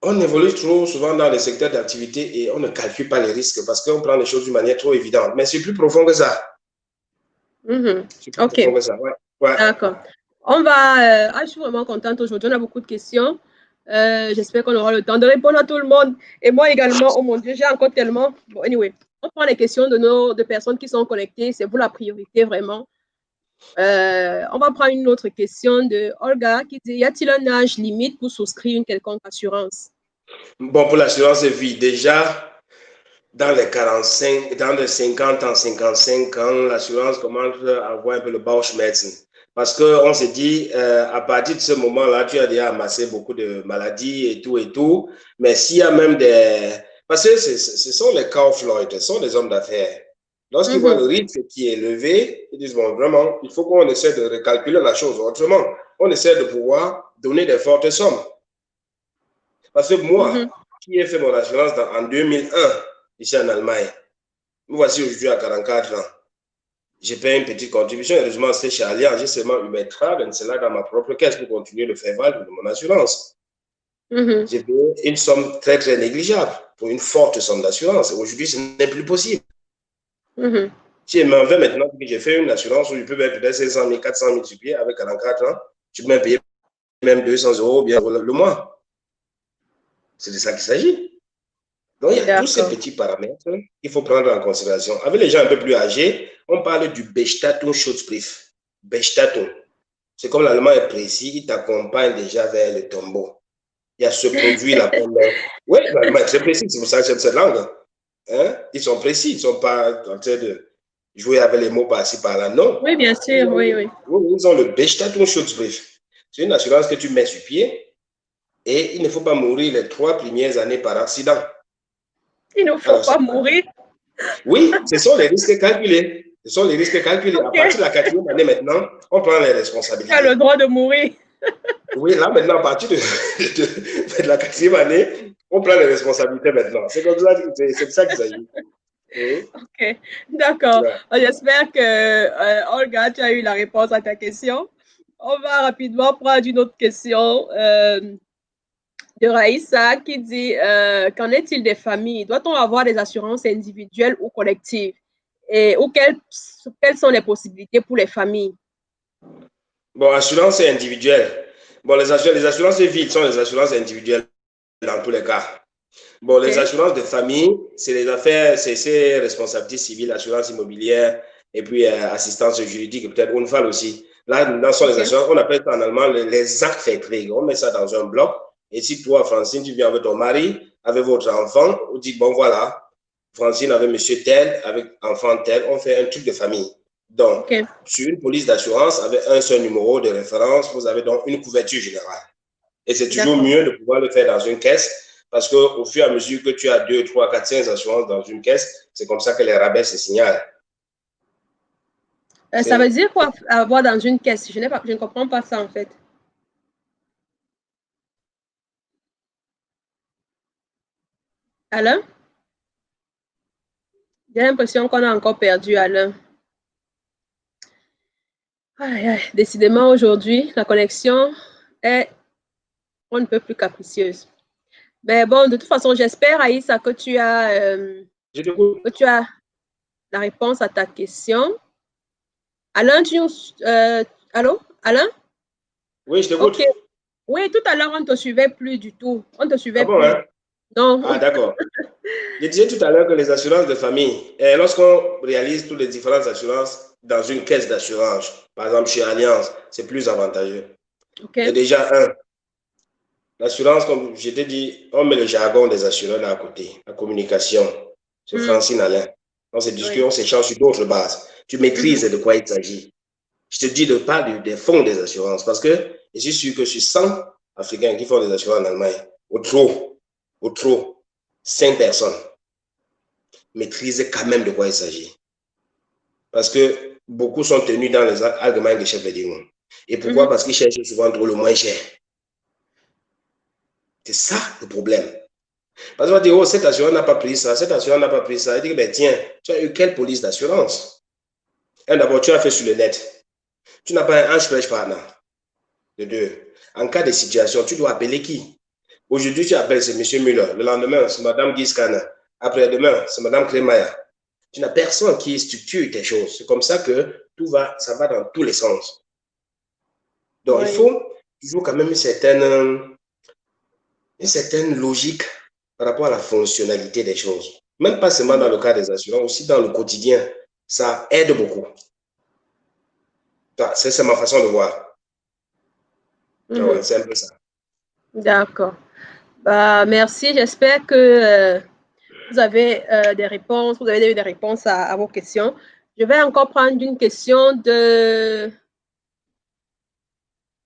on évolue trop souvent dans les secteurs d'activité et on ne calcule pas les risques parce qu'on prend les choses d'une manière trop évidente. Mais c'est plus profond que ça. C'est plus OK. profond que ça. Ouais. Ouais. D'accord. On va. Je suis vraiment contente aujourd'hui. On a beaucoup de questions. J'espère qu'on aura le temps de répondre à tout le monde. Et moi également. Oh mon Dieu, j'ai encore tellement. Bon, anyway, on prend les questions de personnes qui sont connectées. C'est vous la priorité, vraiment. On va prendre une autre question de Olga qui dit: y a-t-il un âge limite pour souscrire une quelconque assurance? Bon, pour l'assurance de vie, déjà, dans les 45, dans les 50 ans, 55 ans, l'assurance commence à avoir un peu le Bauchschmerzen. Parce qu'on se dit, à partir de ce moment-là, tu as déjà amassé beaucoup de maladies et tout. Mais s'il y a même des... Parce que ce sont les Kaufleute, ce sont des hommes d'affaires. Lorsqu'ils voient le risque qui est élevé, ils disent, bon, vraiment, il faut qu'on essaie de recalculer la chose autrement. On essaie de pouvoir donner des fortes sommes. Parce que moi, qui ai fait mon assurance en 2001, ici en Allemagne, me voici aujourd'hui à 44 ans. J'ai payé une petite contribution. Heureusement, c'était chez Allianz. J'ai seulement eu mes travaux, cela dans ma propre caisse pour continuer de faire valoir de mon assurance. J'ai payé une somme très, très négligeable pour une forte somme d'assurance. Aujourd'hui, ce n'est plus possible. Si je m'en vais maintenant que j'ai fait une assurance où je peux mettre peut-être 500 000, 400 000 sur pied avec 44 ans, je peux même payer même 200 € bien le mois. C'est de ça qu'il s'agit. Donc, il y a tous ces petits paramètres qu'il faut prendre en considération. Avec les gens un peu plus âgés, on parle du Bestatungsschutzbrief. Bestattung. C'est comme l'allemand est précis, il t'accompagne déjà vers le tombeau. Il y a ce produit-là. Oui, l'allemand est très précis, c'est pour ça que j'aime cette langue. Hein? Ils sont précis, ils ne sont pas en train de jouer avec les mots par-ci, par-là. Non. Oui, bien sûr, oui. Ils ont le Bestatungsschutzbrief. C'est une assurance que tu mets sur pied et il ne faut pas mourir les 3 premières années par accident. Il ne faut pas mourir. Oui, ce sont les risques calculés. Ce sont les risques calculés. Okay. À partir de la 4e année maintenant, on prend les responsabilités. Tu as le droit de mourir. Oui, là maintenant, à partir de la 4e année, on prend les responsabilités maintenant. C'est comme ça, c'est ça qu'il s'agit. Ok, d'accord. Ouais. J'espère que, Olga, tu as eu la réponse à ta question. On va rapidement prendre une autre question de Raïssa qui dit qu'en est-il des familles? Doit-on avoir des assurances individuelles ou collectives? Ou quelles sont les possibilités pour les familles? Bon, assurance individuelle. Bon, les assurances de vie sont les assurances individuelles dans tous les cas. Bon, les assurances de famille, c'est les affaires, c'est responsabilité civile, assurance immobilière et puis assistance juridique, peut-être UNFAL aussi. Là, dans sont les assurances, on appelle ça en allemand les Haftverträge. On met ça dans un bloc. Et si toi, Francine, tu viens avec ton mari, avec votre enfant, on dit, bon, voilà, Francine avec monsieur tel, avec enfant tel, on fait un truc de famille. Donc, sur une police d'assurance, avec un seul numéro de référence, vous avez donc une couverture générale. Et c'est toujours mieux de pouvoir le faire dans une caisse parce qu'au fur et à mesure que tu as 2, 3, 4, 5 assurances dans une caisse, c'est comme ça que les rabais se signalent. Ça veut dire quoi, avoir dans une caisse? Je ne comprends pas ça en fait. Alain? J'ai l'impression qu'on a encore perdu Alain. Décidément, aujourd'hui, la connexion est on ne peut plus capricieuse. Mais bon, de toute façon, j'espère, Aïssa, que tu as la réponse à ta question. Alain, allô? Alain? Oui, je t'écoute. Okay. Oui, tout à l'heure, on ne te suivait plus du tout. On ne te suivait bon, plus. Hein? Non. Ah, d'accord. Je disais tout à l'heure que les assurances de famille, lorsqu'on réalise toutes les différentes assurances dans une caisse d'assurance, par exemple chez Allianz, c'est plus avantageux. Et déjà, l'assurance, comme je t'ai dit, on met le jargon des assureurs là à côté, la communication. C'est Francine Alain. On se discute, on s'échange sur d'autres bases. Tu maîtrises de quoi il s'agit. Je te dis de parler des fonds des assurances parce que je suis sûr que sur 100 Africains qui font des assurances en Allemagne, au trop, 5 personnes maîtrisent quand même de quoi il s'agit. Parce que beaucoup sont tenus dans les allgemeines Geschäftsbedingungen. Et pourquoi? Parce qu'ils cherchent souvent trop le moins cher. C'est ça le problème. Parce qu'on va dire, oh, cette assurance n'a pas pris ça, cette assurance n'a pas pris ça. Il dit, ben tiens, tu as eu quelle police d'assurance? D'abord, tu as fait sur le net. Tu n'as pas un Ansprechpartner. De deux, en cas de situation, tu dois appeler qui? Aujourd'hui, tu appelles, c'est M. Müller. Le lendemain, c'est Mme Giskana. Après-demain, c'est Mme Kremaya. Tu n'as personne qui structure tes choses. C'est comme ça que ça va dans tous les sens. Donc, il faut toujours quand même une certaine logique par rapport à la fonctionnalité des choses. Même pas seulement dans le cas des assurances, aussi dans le quotidien. Ça aide beaucoup. C'est ma façon de voir. C'est un peu ça. D'accord. Merci. J'espère que vous avez des réponses. Vous avez eu des réponses à vos questions. Je vais encore prendre une question de...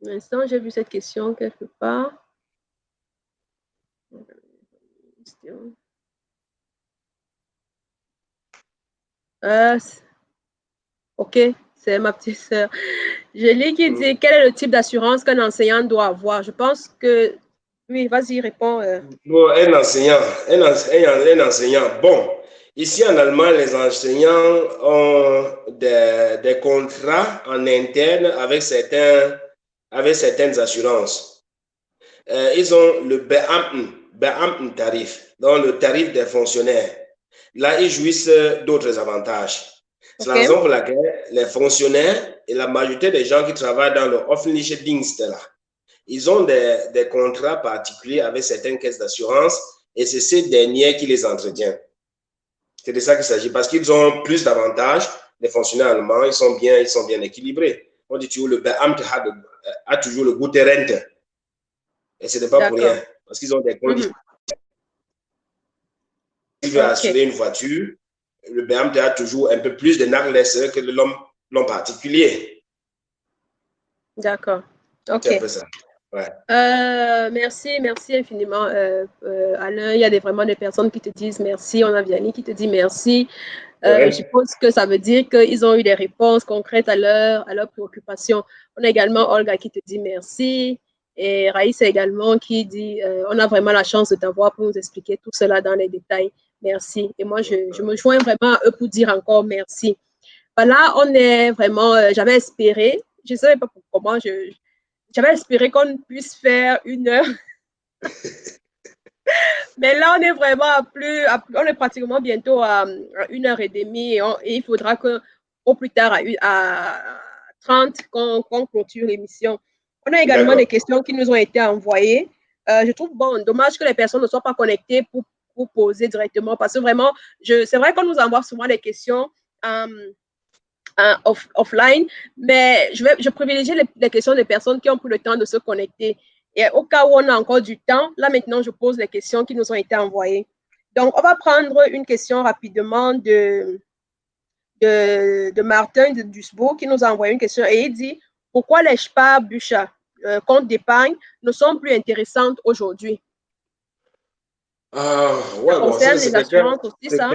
Un instant, j'ai vu cette question quelque part. Ok, c'est ma petite sœur. Je lis qui dit quel est le type d'assurance qu'un enseignant doit avoir. Je pense que oui, vas-y, réponds. Bon, un enseignant. Bon, ici en Allemagne, les enseignants ont des contrats en interne avec certaines assurances. Ils ont le Beamtentarif, donc le tarif des fonctionnaires. Là, ils jouissent d'autres avantages. C'est la raison pour laquelle les fonctionnaires et la majorité des gens qui travaillent dans le öffentliche Dienst, là, ils ont des contrats particuliers avec certaines caisses d'assurance et c'est ces dernières qui les entretiennent. C'est de ça qu'il s'agit parce qu'ils ont plus d'avantages. Les fonctionnaires allemands, ils sont bien équilibrés. On dit toujours le Beamte a toujours le gute Rente. Et ce n'est pas pour rien parce qu'ils ont des conditions. Si tu veux assurer une voiture, le Beamte a toujours un peu plus de Nachlässe que l'homme particulier. D'accord. Ok. C'est un peu ça. Ouais. Merci infiniment, Alain. Il y a vraiment des personnes qui te disent merci. On a Vianney qui te dit merci. Je suppose que ça veut dire qu'ils ont eu des réponses concrètes à leurs préoccupations. On a également Olga qui te dit merci. Et Raïs également qui dit on a vraiment la chance de t'avoir pour nous expliquer tout cela dans les détails. Merci. Et moi, je me joins vraiment à eux pour dire encore merci. Voilà, on est vraiment, j'avais espéré, je ne savais pas comment, j'avais espéré qu'on puisse faire 1 heure. Mais là, on est vraiment on est pratiquement bientôt à 1h30 et il faudra qu'au plus tard à 30 qu'on clôture l'émission. On a également des questions qui nous ont été envoyées. Je trouve dommage que les personnes ne soient pas connectées pour poser directement parce que vraiment, c'est vrai qu'on nous envoie souvent des questions offline, mais je privilégie les questions des personnes qui ont pris le temps de se connecter. Et au cas où on a encore du temps, là maintenant, je pose les questions qui nous ont été envoyées. Donc, on va prendre une question rapidement de Martin de Duisbourg qui nous a envoyé une question et il dit « Pourquoi les Sparbücher, comptes d'épargne, ne sont plus intéressantes aujourd'hui ?» Ça concerne les assurances aussi, ça.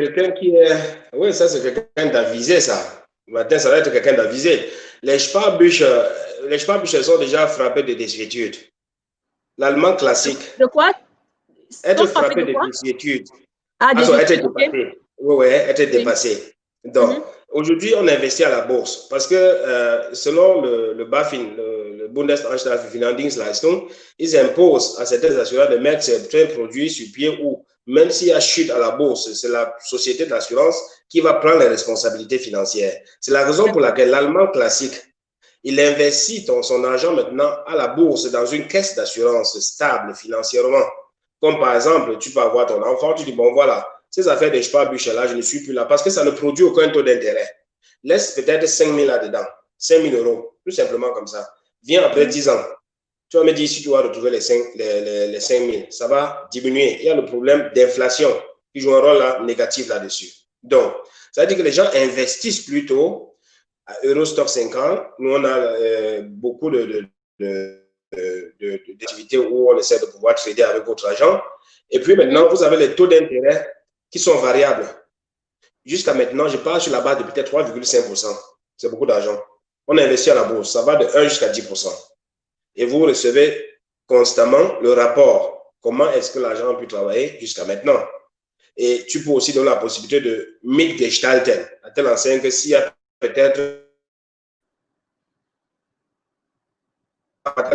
Oui, ça, c'est quelqu'un d'avisé, ça. Matin, ça va être quelqu'un d'avisé. Les Sparbücher sont déjà frappés de désuétude. L'allemand classique. De quoi? Être frappé de désuétude. Être dépassé. Oui, être dépassé. Donc, aujourd'hui, on investit à la bourse parce que selon le BaFin, le Bundesanstalt für Finanzdienstleistungen, ils imposent à certains assureurs de mettre certains produits sur pied où, même s'il y a chute à la bourse, c'est la société d'assurance qui va prendre les responsabilités financières. C'est la raison pour laquelle l'Allemand classique, il investit son argent maintenant à la bourse dans une caisse d'assurance stable financièrement. Comme par exemple, tu peux avoir ton enfant, tu dis, bon voilà, ces affaires de Sparbücher là, je ne suis plus là parce que ça ne produit aucun taux d'intérêt. Laisse peut-être 5 000 là-dedans, 5 000 euros, tout simplement comme ça. Viens après 10 ans. Tu vas me dire si tu vas retrouver les 5 000, ça va diminuer. Il y a le problème d'inflation qui joue un rôle là, négatif là-dessus. Donc, ça veut dire que les gens investissent plutôt à Eurostock 50. Nous, on a beaucoup d'activités où on essaie de pouvoir trader avec votre agent. Et puis maintenant, vous avez les taux d'intérêt qui sont variables. jusqu'à maintenant, je parle sur la base de peut-être 3,5%. C'est beaucoup d'argent. On investit à la bourse, ça va de 1 jusqu'à 10%. Et vous recevez constamment le rapport. Comment est-ce que l'argent a pu travailler jusqu'à maintenant? Et tu peux aussi donner la possibilité de mitgestalten, à telle enseigne que s'il y a peut-être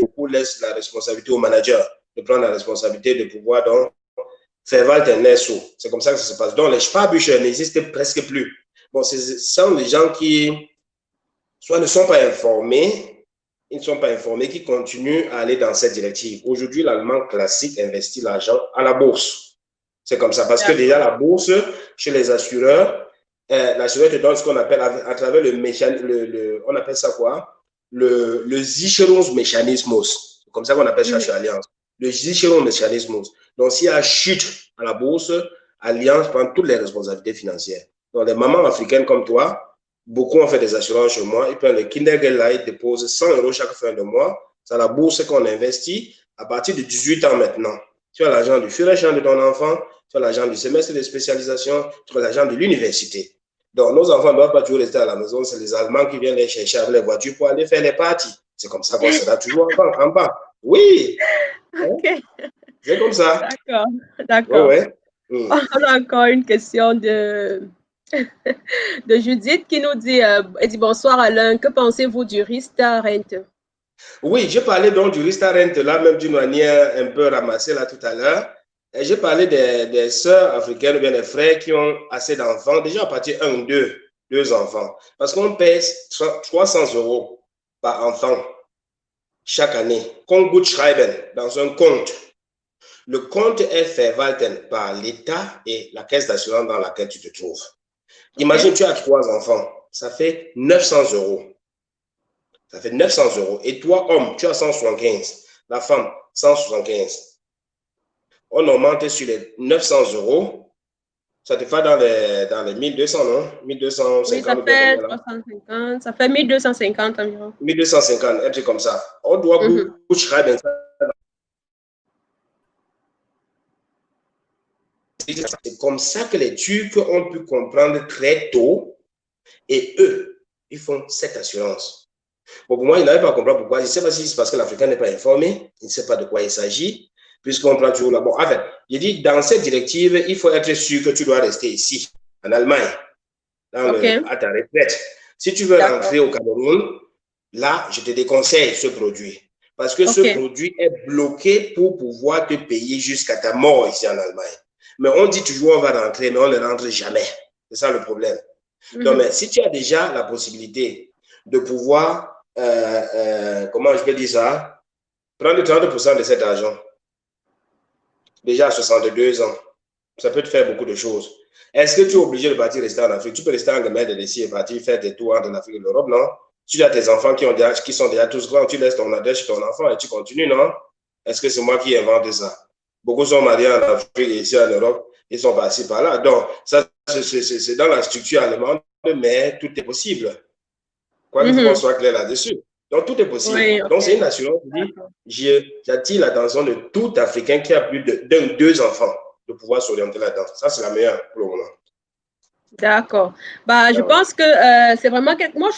beaucoup laisse la responsabilité au manager de prendre la responsabilité de pouvoir donc faire valter sous. C'est comme ça que ça se passe. Donc les Sparbücher n'existent presque plus. Bon, ce sont les gens qui soit ne sont pas informés, ils ne sont pas informés, qui continuent à aller dans cette directive. Aujourd'hui, l'allemand classique investit l'argent à la bourse. C'est comme ça. Parce que déjà, la bourse, chez les assureurs, l'assureur te donne ce qu'on appelle, à travers le mécanisme, on appelle ça quoi? Le Sicherungsmechanismus. C'est comme ça qu'on appelle ça chez Allianz. Le Sicherungsmechanismus. Donc, s'il y a chute à la bourse, Allianz prend toutes les responsabilités financières. Donc, les mamans africaines comme toi, beaucoup ont fait des assurances chez moi. Ils prennent le Kindergeld là, ils déposent 100 € chaque fin de mois. C'est la bourse qu'on investit à partir de 18 ans maintenant. Tu as l'argent du Führerschein de ton enfant, tu as l'argent du semestre de spécialisation, tu as l'argent de l'université. Donc, nos enfants ne doivent pas toujours rester à la maison. C'est les Allemands qui viennent les chercher avec les voitures pour aller faire les parties. C'est comme ça qu'on sera toujours en bas. Oui. Okay. C'est comme ça. D'accord, d'accord. Ouais. On a encore une question de Judith qui nous dit, elle dit bonsoir Alain, que pensez-vous du Riester-Rente? Oui, j'ai parlé donc du Riester-Rente là, même d'une manière un peu ramassée là tout à l'heure. J'ai parlé des sœurs africaines ou bien des frères qui ont assez d'enfants, déjà à partir de 1 ou 2 enfants. Parce qu'on paie 300 € par enfant chaque année. Konto-Schreiben, dans un compte. Le compte est fait par l'État et la caisse d'assurance dans laquelle tu te trouves. Imagine, tu as 3 enfants, ça fait 900 €. Ça fait 900 €. Et toi, homme, tu as 175. La femme, 175. On augmente sur les 900 €. Ça te fait dans les 1200, non? 1250. Oui, ça fait 350. Ça fait 1250 environ. 1250, un truc comme ça. On doit boucher C'est comme ça que les Turcs ont pu comprendre très tôt. Et eux, ils font cette assurance. Bon, pour moi, ils n'avaient pas compris pourquoi. Je ne sais pas si c'est parce que l'Africain n'est pas informé, il ne sait pas de quoi il s'agit, puisqu'on prend toujours là. Bon, en fait, j'ai dit, dans cette directive, il faut être sûr que tu dois rester ici, en Allemagne, à ta retraite. Si tu veux rentrer au Cameroun, là, je te déconseille ce produit. Parce que ce produit est bloqué pour pouvoir te payer jusqu'à ta mort ici en Allemagne. Mais on dit toujours on va rentrer, mais on ne rentre jamais. C'est ça le problème. Donc, mais si tu as déjà la possibilité de pouvoir, comment je peux dire ça, prendre 30% de cet argent, déjà à 62 ans, ça peut te faire beaucoup de choses. Est-ce que tu es obligé de partir rester en Afrique? Tu peux rester en Guadeloupe d'ici et partir faire des tours entre l'Afrique et l'Europe, non? Tu as tes enfants qui sont déjà tous grands, tu laisses ton adresse chez ton enfant et tu continues, non? Est-ce que c'est moi qui invente ça? Beaucoup sont mariés en Afrique et ici en Europe, ils sont passés par là. Donc, ça, c'est dans la structure allemande, mais tout est possible. Quoi qu'il faut qu'on soit clair là-dessus. Donc, tout est possible. Oui, donc, c'est une assurance qui dit, j'attire l'attention de tout Africain qui a plus de 2 enfants de pouvoir s'orienter là-dedans. Ça, c'est la meilleure pour le moment. D'accord. Bah, je pense que c'est vraiment quelque... Moi,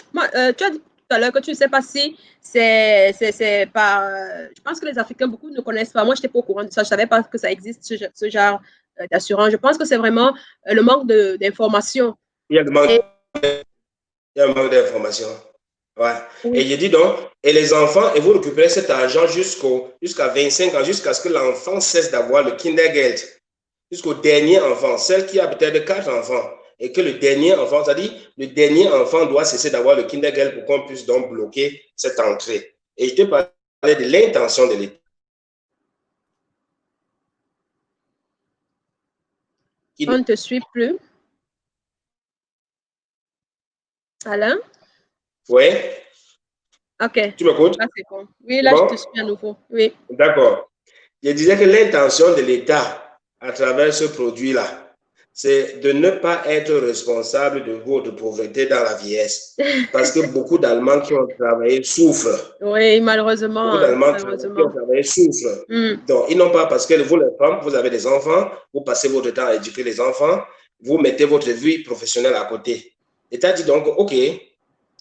tu as dit tout à l'heure que tu ne sais pas si c'est pas... je pense que les Africains, beaucoup ne connaissent pas. Moi, je n'étais pas au courant de ça. Je ne savais pas que ça existe, ce genre d'assurance. Je pense que c'est vraiment le manque d'informations. Il y a un manque d'informations. Ouais. Oui. Et je dis donc, et les enfants, et vous récupérez cet argent jusqu'à 25 ans, jusqu'à ce que l'enfant cesse d'avoir le Kindergeld. Jusqu'au dernier enfant, celle qui a peut-être 4 enfants, et que le dernier enfant, c'est-à-dire le dernier enfant doit cesser d'avoir le Kindergeld pour qu'on puisse donc bloquer cette entrée. Et je te parlais de l'intention de l'État. On ne te suit plus. Alain? Oui. OK. Tu m'écoutes? Ah, c'est bon. Oui, là, bon? Je te suis à nouveau. Oui. D'accord. Je disais que l'intention de l'État à travers ce produit-là, c'est de ne pas être responsable de votre pauvreté dans la vieillesse. Parce que beaucoup d'Allemands qui ont travaillé souffrent. Oui, malheureusement. Beaucoup d'Allemands qui ont travaillé souffrent. Donc, ils n'ont pas, parce que vous, les femmes, vous avez des enfants, vous passez votre temps à éduquer les enfants. vous mettez votre vie professionnelle à côté. Et tu as dit donc, OK,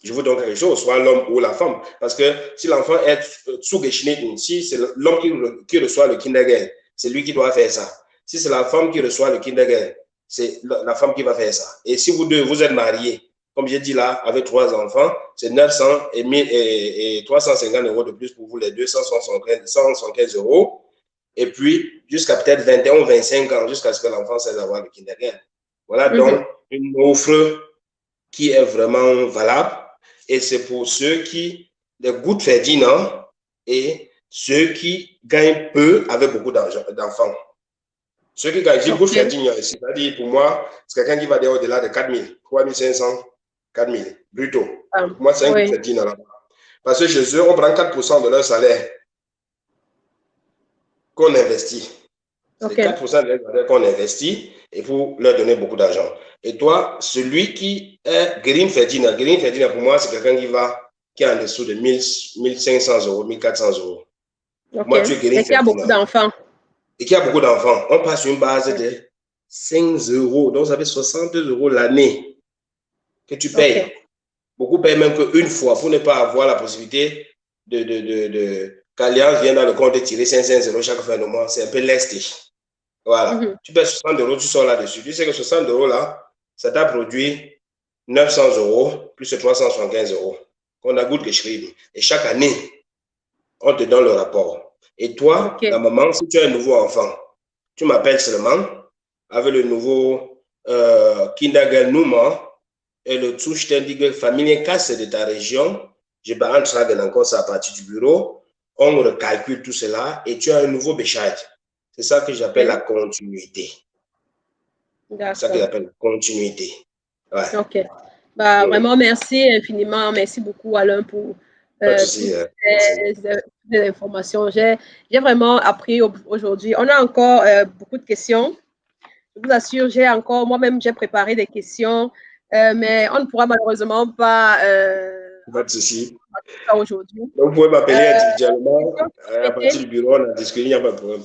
je vous donne quelque chose, soit l'homme ou la femme. Parce que si l'enfant est sous-geschnitten, si c'est l'homme qui reçoit le kindergarten, c'est lui qui doit faire ça. Si c'est la femme qui reçoit le kindergarten, c'est la femme qui va faire ça. Et si vous deux, vous êtes mariés, comme j'ai dit là, avec 3 enfants, c'est 900 et 350 euros de plus pour vous les deux, 175 euros. Et puis, jusqu'à peut-être 21 ou 25 ans, jusqu'à ce que l'enfant sait avoir le kindergarten. Voilà donc une offre qui est vraiment valable. Et c'est pour ceux qui, les good Ferdinand et ceux qui gagnent peu avec beaucoup d'enfants. Ceux qui gagnent good Ferdinand, c'est-à-dire pour moi, c'est quelqu'un qui va au-delà de 4 000, 3 500, 4 000, brutto. Pour moi, c'est un good Ferdinand là-bas. Parce que chez eux, on prend 4% de leur salaire qu'on investit. C'est 4% de leur salaire qu'on investit et pour leur donner beaucoup d'argent. Et toi, celui qui est Green Ferdinand pour moi, c'est quelqu'un qui est en dessous de 1500 euros, 1400 euros. Moi, tu es Green Ferdinand. Et qui a beaucoup d'enfants. Et qui a beaucoup d'enfants. On passe sur une base de 5 euros. Donc, ça fait 60 euros l'année que tu payes. Beaucoup payent même qu'une fois pour ne pas avoir la possibilité qu'Alliance vienne dans le compte de tirer 500 euros chaque fin de mois. C'est un peu lesté. Voilà. Tu payes 60 euros, tu sors là-dessus. Tu sais que 60 euros là, ça t'a produit 900 euros plus 375 euros qu'on a gut geschrieben. Et chaque année, on te donne le rapport. Et toi, la maman, si tu as un nouveau enfant, tu m'appelles seulement avec le nouveau Kindergarten-Nummer et le zuständige Familienkasse de ta région. Je beantrage encore ça à partir du bureau. On recalcule tout cela et tu as un nouveau Bescheid. C'est ça que j'appelle la continuité. C'est ça que j'appelle la continuité. Ouais. OK. Bah, vraiment, merci infiniment. Merci beaucoup, Alain, pour ces informations. J'ai vraiment appris aujourd'hui. On a encore beaucoup de questions. Je vous assure, moi-même, j'ai préparé des questions, mais on ne pourra malheureusement pas. Pas de souci. Aujourd'hui. Vous pouvez m'appeler individuellement à partir du bureau, on a discuté, il n'y a pas de problème.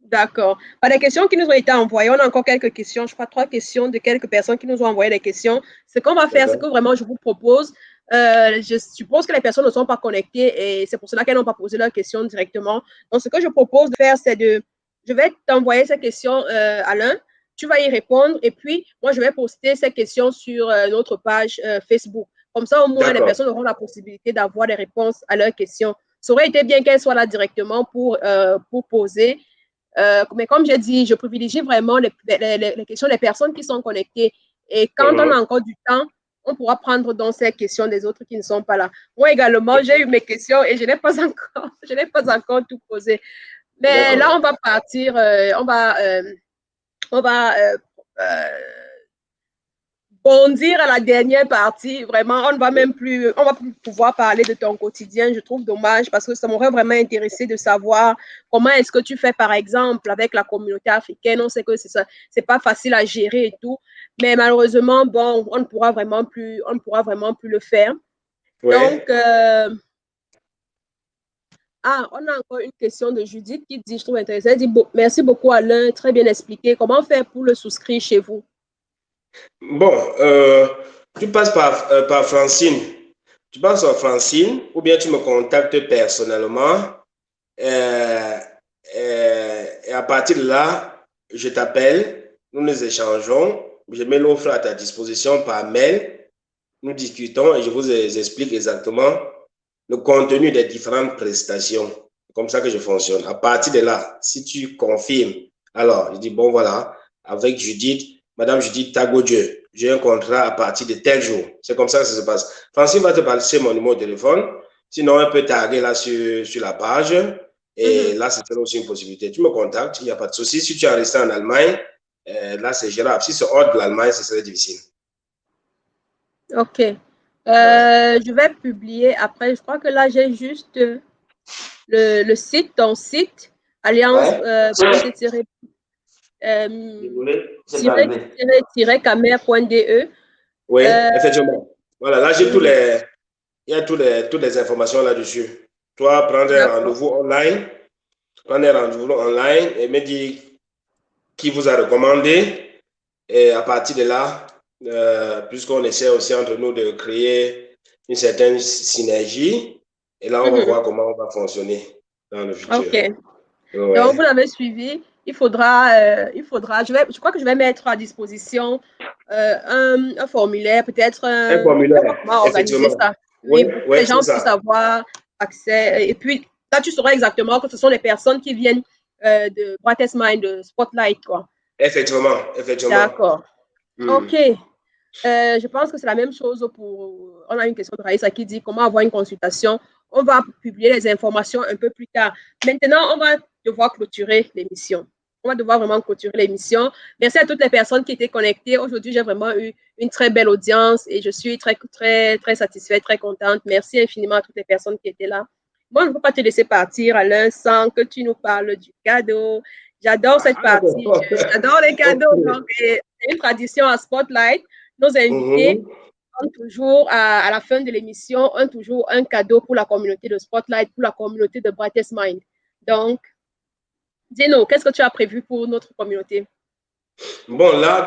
D'accord. Les questions qui nous ont été envoyées, on a encore quelques questions, je crois 3 questions de quelques personnes qui nous ont envoyé des questions. Ce qu'on va faire, c'est que vraiment, je vous propose, je suppose que les personnes ne sont pas connectées et c'est pour cela qu'elles n'ont pas posé leurs questions directement. Donc, ce que je propose de faire, c'est je vais t'envoyer ces questions, Alain, tu vas y répondre et puis, moi, je vais poster ces questions sur notre page Facebook. Comme ça, au moins, les personnes auront la possibilité d'avoir des réponses à leurs questions. Ça aurait été bien qu'elles soient là directement pour poser. Mais comme j'ai dit, je privilégie vraiment les questions des personnes qui sont connectées. Et quand on a encore du temps, on pourra prendre dans ces questions des autres qui ne sont pas là. Moi également, j'ai eu mes questions et je n'ai pas encore tout posé. Mais là, on va partir, on va bondir à la dernière partie. Vraiment, on va plus pouvoir parler de ton quotidien. Je trouve dommage parce que ça m'aurait vraiment intéressé de savoir comment est-ce que tu fais, par exemple, avec la communauté africaine. On sait que c'est pas facile à gérer et tout, mais malheureusement, bon, on ne pourra vraiment plus le faire. Ouais. Donc, on a encore une question de Judith qui dit, je trouve intéressant, elle dit, merci beaucoup Alain, très bien expliqué. Comment faire pour le souscrire chez vous? Bon, tu passes par Francine. Tu passes par Francine ou bien tu me contactes personnellement. Et à partir de là, je t'appelle, nous nous échangeons. Je mets l'offre à ta disposition par mail. Nous discutons et je vous explique exactement le contenu des différentes prestations. C'est comme ça que je fonctionne. À partir de là, si tu confirmes, alors je dis, bon voilà, avec Judith, Madame Judith Tagodje, j'ai un contrat à partir de tel jour. C'est comme ça que ça se passe. Francine va te passer mon numéro de téléphone. Sinon, elle peut taguer là sur la page. Et là, c'est aussi une possibilité. Tu me contactes, il n'y a pas de souci. Si tu es resté en Allemagne, là, c'est gérable. Si c'est hors de l'Allemagne, ce serait difficile. OK. Je vais publier après. Je crois que là, j'ai juste le site, ton site, alliance camer.de. Oui, effectivement. Voilà, là, j'ai il y a toutes les informations là-dessus. Toi, prendre un rendez-vous online, et me dire qui vous a recommandé Et à partir de là, puisqu'on essaie aussi entre nous de créer une certaine synergie, et là, on va voir comment on va fonctionner dans le futur. OK. Ouais. Donc, vous l'avez suivi. Il faudra, je crois que je vais mettre à disposition un formulaire, peut-être Un je sais pas formulaire, comment organiser effectivement. ça. Oui, Oui, pour que oui, les c'est gens puissent ça. avoir accès. Et puis, là, tu sauras exactement que ce sont les personnes qui viennent de Brightest Mind, de Spotlight, quoi. Effectivement, effectivement. D'accord. Hmm. OK. Je pense que c'est la même chose pour. On a une question de Raïssa qui dit comment avoir une consultation. On va publier les informations un peu plus tard. Maintenant, on va devoir clôturer l'émission. On va devoir vraiment clôturer l'émission. Merci à toutes les personnes qui étaient connectées. Aujourd'hui, j'ai vraiment eu une très belle audience et je suis très, très, très satisfaite, très contente. Merci infiniment à toutes les personnes qui étaient là. Moi, je ne peux pas te laisser partir à l'un sans que tu nous parles du cadeau. J'adore cette partie. J'adore les cadeaux. Donc, c'est une tradition à Spotlight. Nos invités Mhm. ont toujours, à la fin de l'émission, ont toujours un cadeau pour la communauté de Spotlight, pour la communauté de Brightest Mind. Donc, dis-nous, qu'est-ce que tu as prévu pour notre communauté? Bon, là,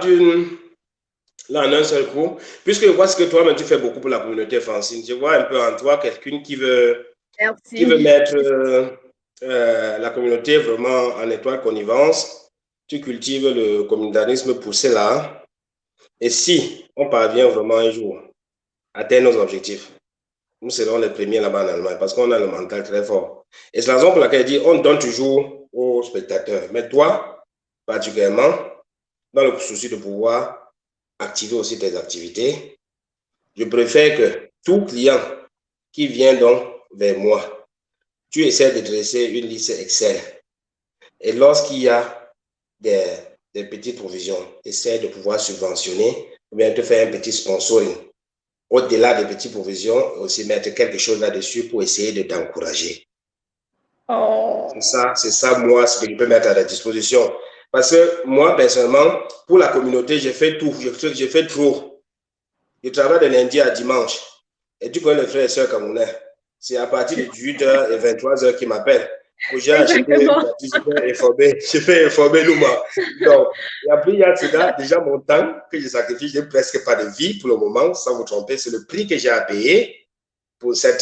en un seul coup, puisque je vois ce que toi-même tu fais beaucoup pour la communauté, Francine, je vois un peu en toi quelqu'un qui veut Merci. mettre la communauté vraiment en étroite connivence. Tu cultives le communautarisme poussé là. Et si on parvient vraiment un jour à atteindre nos objectifs, nous serons les premiers là-bas en Allemagne parce qu'on a le mental très fort. Et c'est la raison pour laquelle je dis on donne toujours aux spectateurs. Mais toi, particulièrement, dans le souci de pouvoir activer aussi tes activités, je préfère que tout client qui vient donc vers moi, tu essaies de dresser une liste Excel. Et lorsqu'il y a des, des petites provisions, essaie de pouvoir subventionner ou bien te faire un petit sponsoring. Au-delà des petites provisions, aussi mettre quelque chose là-dessus pour essayer de t'encourager. Oh. C'est ça, moi, ce que je peux mettre à la disposition. Parce que moi, personnellement, pour la communauté, j'ai fait tout, j'ai fait trop. Je travaille de lundi à dimanche. Et tu connais les frères et sœurs camerounais. C'est à partir de 18h et 23h qu'ils m'appellent. Pour j'ai acheté, Exactement. je fais informer Luma. Donc, et après, il y a cela, déjà mon temps que je sacrifie, je n'ai presque pas de vie pour le moment, sans vous tromper. C'est le prix que j'ai à payer pour cette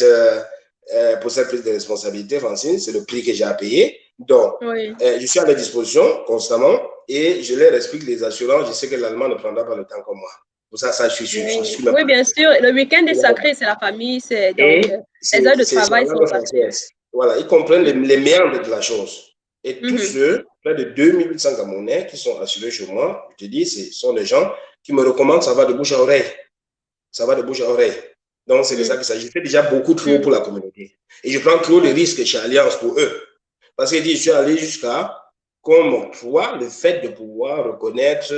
prise de responsabilité, Francine. C'est le prix que j'ai à payer. Donc, Oui. je suis à leur disposition constamment et je leur explique les assurances. Je sais que l'Allemand ne prendra pas le temps comme moi. Pour ça, je Oui, suis même oui, pas. bien sûr. Le week-end est sacré, c'est la famille, c'est donc Et les heures de c'est la travail sont langue sacrées. française. Voilà, ils comprennent les méandres de la chose. Et tous Mhm. ceux, près de 2800 Camerounais qui sont assurés chez moi, je te dis, ce sont des gens qui me recommandent, ça va de bouche à oreille. Ça va de bouche à oreille. Donc, c'est de ça Mhm. qu'il s'agit. Je fais déjà beaucoup trop Mhm. pour la communauté. Et je prends trop de risques chez Alliance pour eux. Parce que je suis allé jusqu'à qu'on m'octroie le fait de pouvoir reconnaître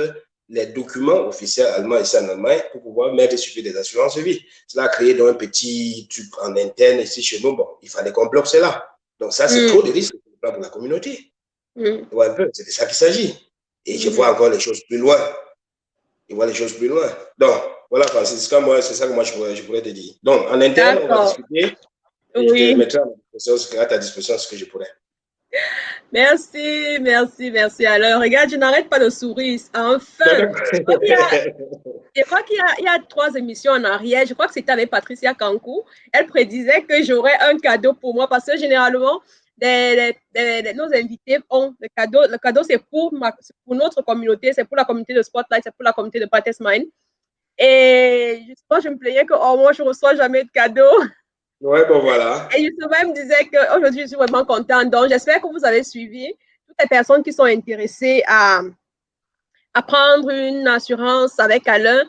les documents officiels allemands ici en Allemagne pour pouvoir mettre sur des assurances de vie. Cela a créé donc un petit truc en interne ici chez nous. Bon, il fallait qu'on bloque cela. Donc ça, c'est trop de Mhm. risques pour la communauté. Mhm. Tu vois un peu, c'est de ça qu'il s'agit. Et je vois Mhm. encore les choses plus loin. Je vois les choses plus loin. Donc, voilà, Francis, c'est ça que moi, je pourrais te dire. Donc, en interne, on va D'accord. discuter et je te Oui. mettrai à ta disposition ce que je pourrais. Merci, merci, merci. Alors, regarde, je n'arrête pas de sourire. Enfin, je crois qu'il y a 3 émissions en arrière. Je crois que c'était avec Patricia Kankou. Elle prédisait que j'aurais un cadeau pour moi parce que généralement, nos invités ont le cadeau. Le cadeau, c'est pour notre communauté, c'est pour la communauté de Spotlight, c'est pour la communauté de Brightest Mind. Et justement, je me plaignais que moi, je ne reçois jamais de cadeau. Ouais, bon, voilà. Et justement, elle me disait qu'aujourd'hui, je suis vraiment contente. Donc, j'espère que vous avez suivi toutes les personnes qui sont intéressées à prendre une assurance avec Alain.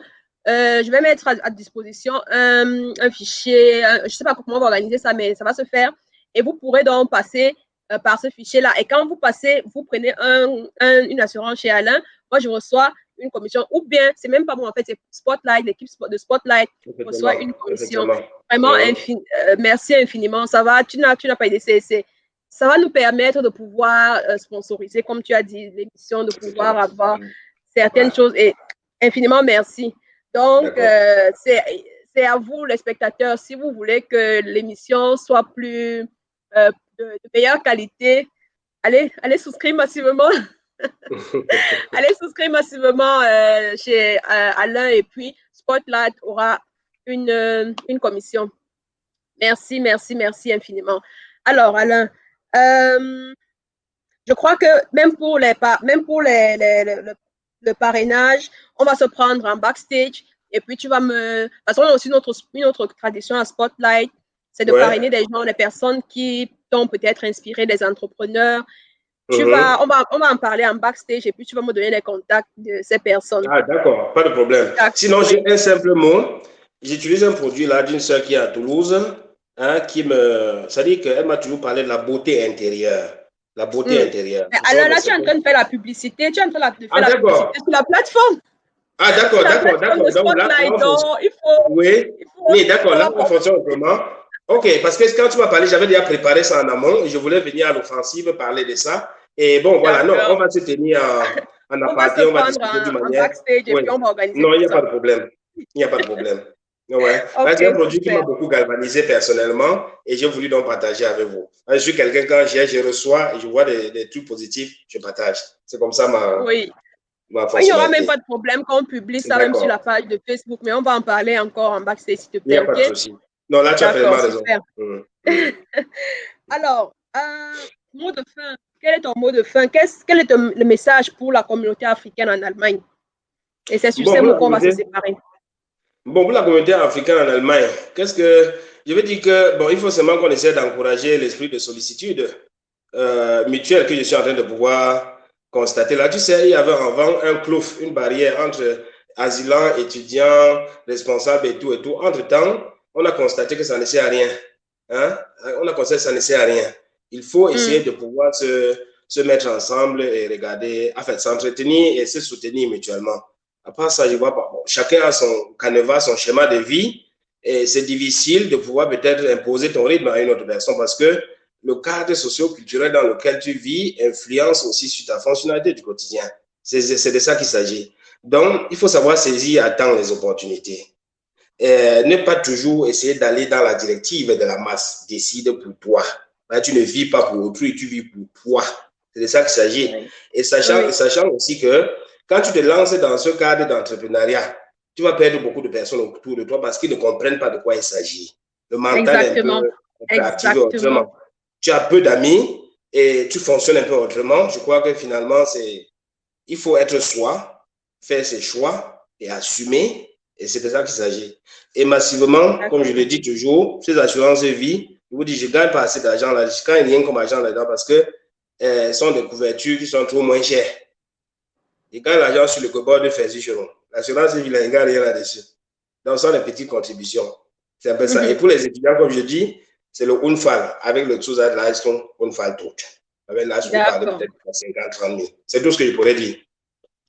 Je vais mettre à disposition un fichier. Je ne sais pas comment on va organiser ça, mais ça va se faire. Et vous pourrez donc passer par ce fichier-là. Et quand vous passez, vous prenez une assurance chez Alain. Moi, je reçois une commission. Ou bien, c'est même pas moi, en fait, c'est Spotlight, l'équipe de Spotlight reçoit Effectivement, une commission. effectivement. Vraiment, merci infiniment. Ça va, tu n'as pas idée. Ça va nous permettre de pouvoir sponsoriser, comme tu as dit, l'émission, de pouvoir avoir certaines Voilà. choses. Et infiniment merci. Donc, D'accord. c'est à vous, les spectateurs, si vous voulez que l'émission soit plus de meilleure qualité, allez souscrire massivement. Allez souscrire massivement chez Alain et puis Spotlight aura une commission. Merci, merci, merci infiniment. Alors, Alain, je crois que même pour le parrainage, on va se prendre en backstage et puis tu vas me... Parce qu'on a aussi une autre tradition à Spotlight, c'est de parrainer des gens, des personnes qui t'ont peut-être inspiré, des entrepreneurs. On va en parler en backstage et puis tu vas me donner les contacts de ces personnes. Ah, d'accord, pas de problème. Sinon, j'ai un simple mot. J'utilise un produit là d'une sœur qui est à Toulouse, hein, ça dit qu'elle m'a toujours parlé de la beauté intérieure. La beauté intérieure. Alors là, tu es en train de faire la publicité, tu es en train de faire la publicité sur la plateforme. Ah, d'accord, d'accord. Oui, d'accord, là, on fonctionne autrement. Ok, parce que quand tu m'as parlé, j'avais déjà préparé ça en amont et je voulais venir à l'offensive parler de ça. Et bon, voilà, non, on va se tenir en aparté, on va discuter d'une manière. Backstage et puis on va organiser. Non, il n'y a pas de problème. Il n'y a pas de problème. Ouais. C'est un produit qui m'a beaucoup galvanisé personnellement et j'ai voulu donc partager avec vous. Je suis quelqu'un, quand je reçois et je vois des trucs positifs, je partage. C'est comme ça ma il n'y aura même pas de problème quand on publie ça même sur la page de Facebook, mais on va en parler encore en backstage, s'il te plaît. Il n'y a pas de souci. Non, là, tu as vraiment raison. Alors, mot de fin. Quel est ton mot de fin? Quel est le message pour la communauté africaine en Allemagne? Et c'est sur ces mots qu'on va se séparer. Bon, pour la communauté africaine en Allemagne, je veux dire que, bon, il faut seulement qu'on essaie d'encourager l'esprit de sollicitude mutuelle que je suis en train de pouvoir constater. Là, tu sais, il y avait avant un clouf, une barrière entre asylants, étudiants, responsables et tout et tout. Entre-temps, on a constaté que ça ne sert à rien. Hein? On a constaté que ça ne sert à rien. Il faut essayer de pouvoir se mettre ensemble et regarder, en fait, s'entretenir et se soutenir mutuellement. À part ça, je vois pas. Bon, chacun a son canevas, son schéma de vie et c'est difficile de pouvoir peut-être imposer ton rythme à une autre personne parce que le cadre socio-culturel dans lequel tu vis influence aussi sur ta fonctionnalité du quotidien. C'est de ça qu'il s'agit. Donc, il faut savoir saisir à temps les opportunités. Ne pas toujours essayer d'aller dans la directive de la masse. Décide pour toi. Là, tu ne vis pas pour autrui, tu vis pour toi. C'est de ça qu'il s'agit. Et sachant aussi que quand tu te lances dans ce cadre d'entrepreneuriat, tu vas perdre beaucoup de personnes autour de toi parce qu'ils ne comprennent pas de quoi il s'agit. Le mental est un peu activé autrement. Tu as peu d'amis et tu fonctionnes un peu autrement. Je crois que finalement, il faut être soi, faire ses choix et assumer. Et c'est de ça qu'il s'agit. Et massivement, comme je le dis toujours, ces assurances de vie, je vous dis, je ne gagne pas assez d'argent là. Je gagne rien comme argent là-dedans parce que ce sont des couvertures qui sont trop moins chères. Je gagne l'argent sur le bord de Fersicheron. L'assurance de vie, il ne gagne rien là-dessus. Donc, ce sont des petites contributions. C'est un peu ça. Et pour les étudiants, comme je dis, c'est le Unfall avec le Zusatzleistung Unfalltod. Avec là, je peux parler peut-être de 50-30 000. C'est tout ce que je pourrais dire.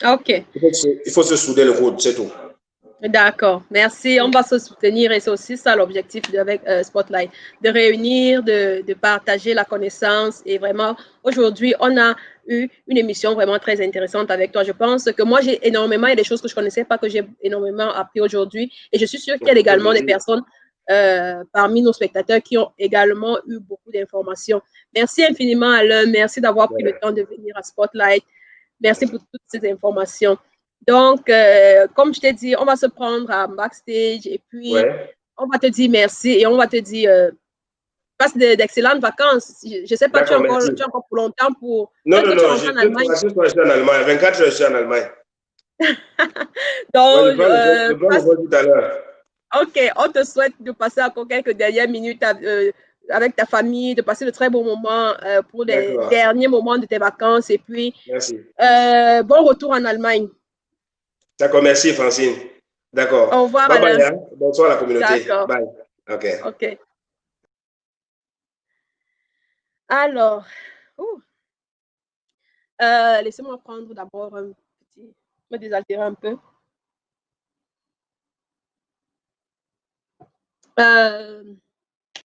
OK. Il faut se souder le coude, c'est tout. D'accord, merci. On va se soutenir et c'est aussi ça l'objectif avec Spotlight, de réunir, de partager la connaissance. Et vraiment, aujourd'hui, on a eu une émission vraiment très intéressante avec toi. Je pense que moi, il y a des choses que je ne connaissais pas, que j'ai énormément appris aujourd'hui. Et je suis sûre qu'il y a également des personnes parmi nos spectateurs qui ont également eu beaucoup d'informations. Merci infiniment, Alain. Merci d'avoir pris le temps de venir à Spotlight. Merci pour toutes ces informations. Donc, comme je t'ai dit, on va se prendre à backstage et puis on va te dire merci et on va te dire passe d'excellentes vacances. Je ne sais pas, tu as encore pour longtemps pour... Non, je suis en Allemagne. 24 heures, je suis en Allemagne. Donc, je vais tout à l'heure. OK, on te souhaite de passer encore quelques dernières minutes avec ta famille, de passer de très bons moments pour les derniers moments de tes vacances et puis bon retour en Allemagne. D'accord, merci Francine. D'accord. Au revoir, bye bye, hein? Bonsoir à la communauté. Bye. OK. Alors, laissez-moi prendre d'abord me désaltérer un peu.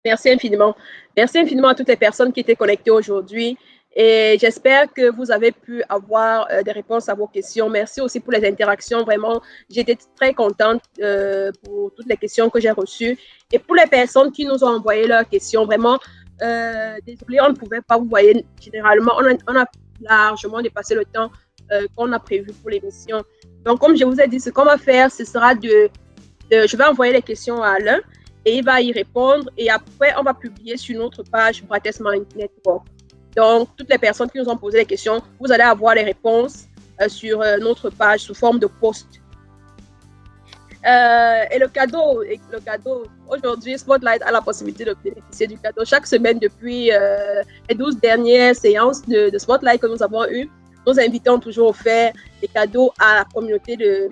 Merci infiniment. Merci infiniment à toutes les personnes qui étaient connectées aujourd'hui. Et j'espère que vous avez pu avoir des réponses à vos questions. Merci aussi pour les interactions. Vraiment, j'étais très contente pour toutes les questions que j'ai reçues. Et pour les personnes qui nous ont envoyé leurs questions, vraiment, désolé, on ne pouvait pas vous voyez. Généralement, on a largement dépassé le temps qu'on a prévu pour l'émission. Donc, comme je vous ai dit, ce qu'on va faire, ce sera je vais envoyer les questions à Alain et il va y répondre. Et après, on va publier sur notre page Brightest Mind Network. Donc, toutes les personnes qui nous ont posé les questions, vous allez avoir les réponses sur notre page sous forme de post. Et le cadeau, aujourd'hui, Spotlight a la possibilité de bénéficier du cadeau. Chaque semaine, depuis les 12 dernières séances de Spotlight que nous avons eues, nous invitons toujours à faire des cadeaux à la communauté de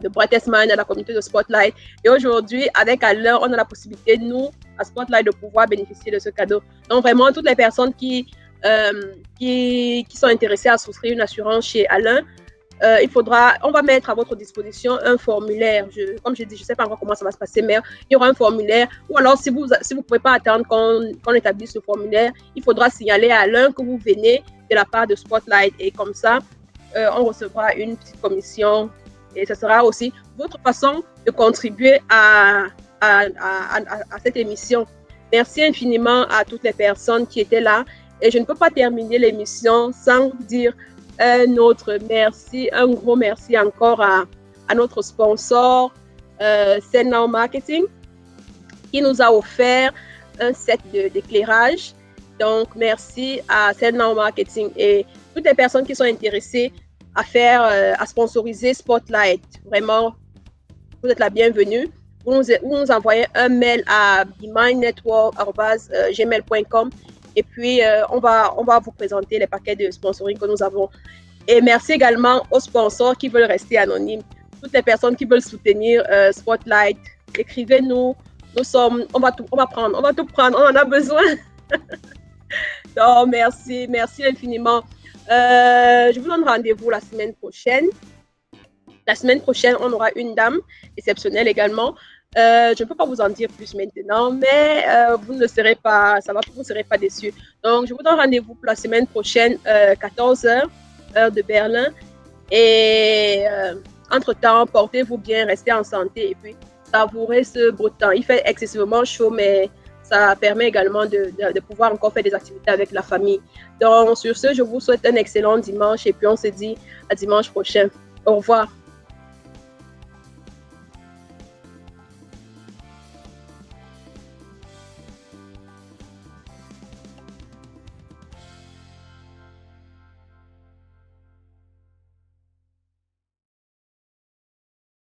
Brightest Mind, à la communauté de Spotlight. Et aujourd'hui, avec Alain, on a la possibilité, nous, à Spotlight, de pouvoir bénéficier de ce cadeau. Donc, vraiment, toutes les personnes qui sont intéressées à souscrire une assurance chez Alain, on va mettre à votre disposition un formulaire. Comme je dis, je ne sais pas encore comment ça va se passer, mais il y aura un formulaire. Ou alors, si vous ne pouvez pas attendre qu'on établisse ce formulaire, il faudra signaler à Alain que vous venez de la part de Spotlight. Et comme ça, on recevra une petite commission. Et ce sera aussi votre façon de contribuer à cette émission. Merci infiniment à toutes les personnes qui étaient là. Et je ne peux pas terminer l'émission sans dire un autre merci, un gros merci encore à notre sponsor, Sennao Marketing, qui nous a offert un set d'éclairage. Donc, merci à Sennao Marketing et toutes les personnes qui sont intéressées à sponsoriser Spotlight. Vraiment, vous êtes la bienvenue. Vous nous envoyez un mail à bemindnetwork@gmail.com et puis on va vous présenter les paquets de sponsoring que nous avons. Et merci également aux sponsors qui veulent rester anonymes. Toutes les personnes qui veulent soutenir Spotlight, écrivez-nous. On va tout prendre, on en a besoin. Donc, merci infiniment. Je vous donne rendez-vous la semaine prochaine. La semaine prochaine, on aura une dame exceptionnelle également. Je ne peux pas vous en dire plus maintenant, mais vous ne serez pas déçus. Donc, je vous donne rendez-vous pour la semaine prochaine, 14h, heure de Berlin. Et entre-temps, portez-vous bien, restez en santé et puis savourez ce beau temps. Il fait excessivement chaud, mais ça permet également de pouvoir encore faire des activités avec la famille. Donc, sur ce, je vous souhaite un excellent dimanche et puis on se dit à dimanche prochain. Au revoir.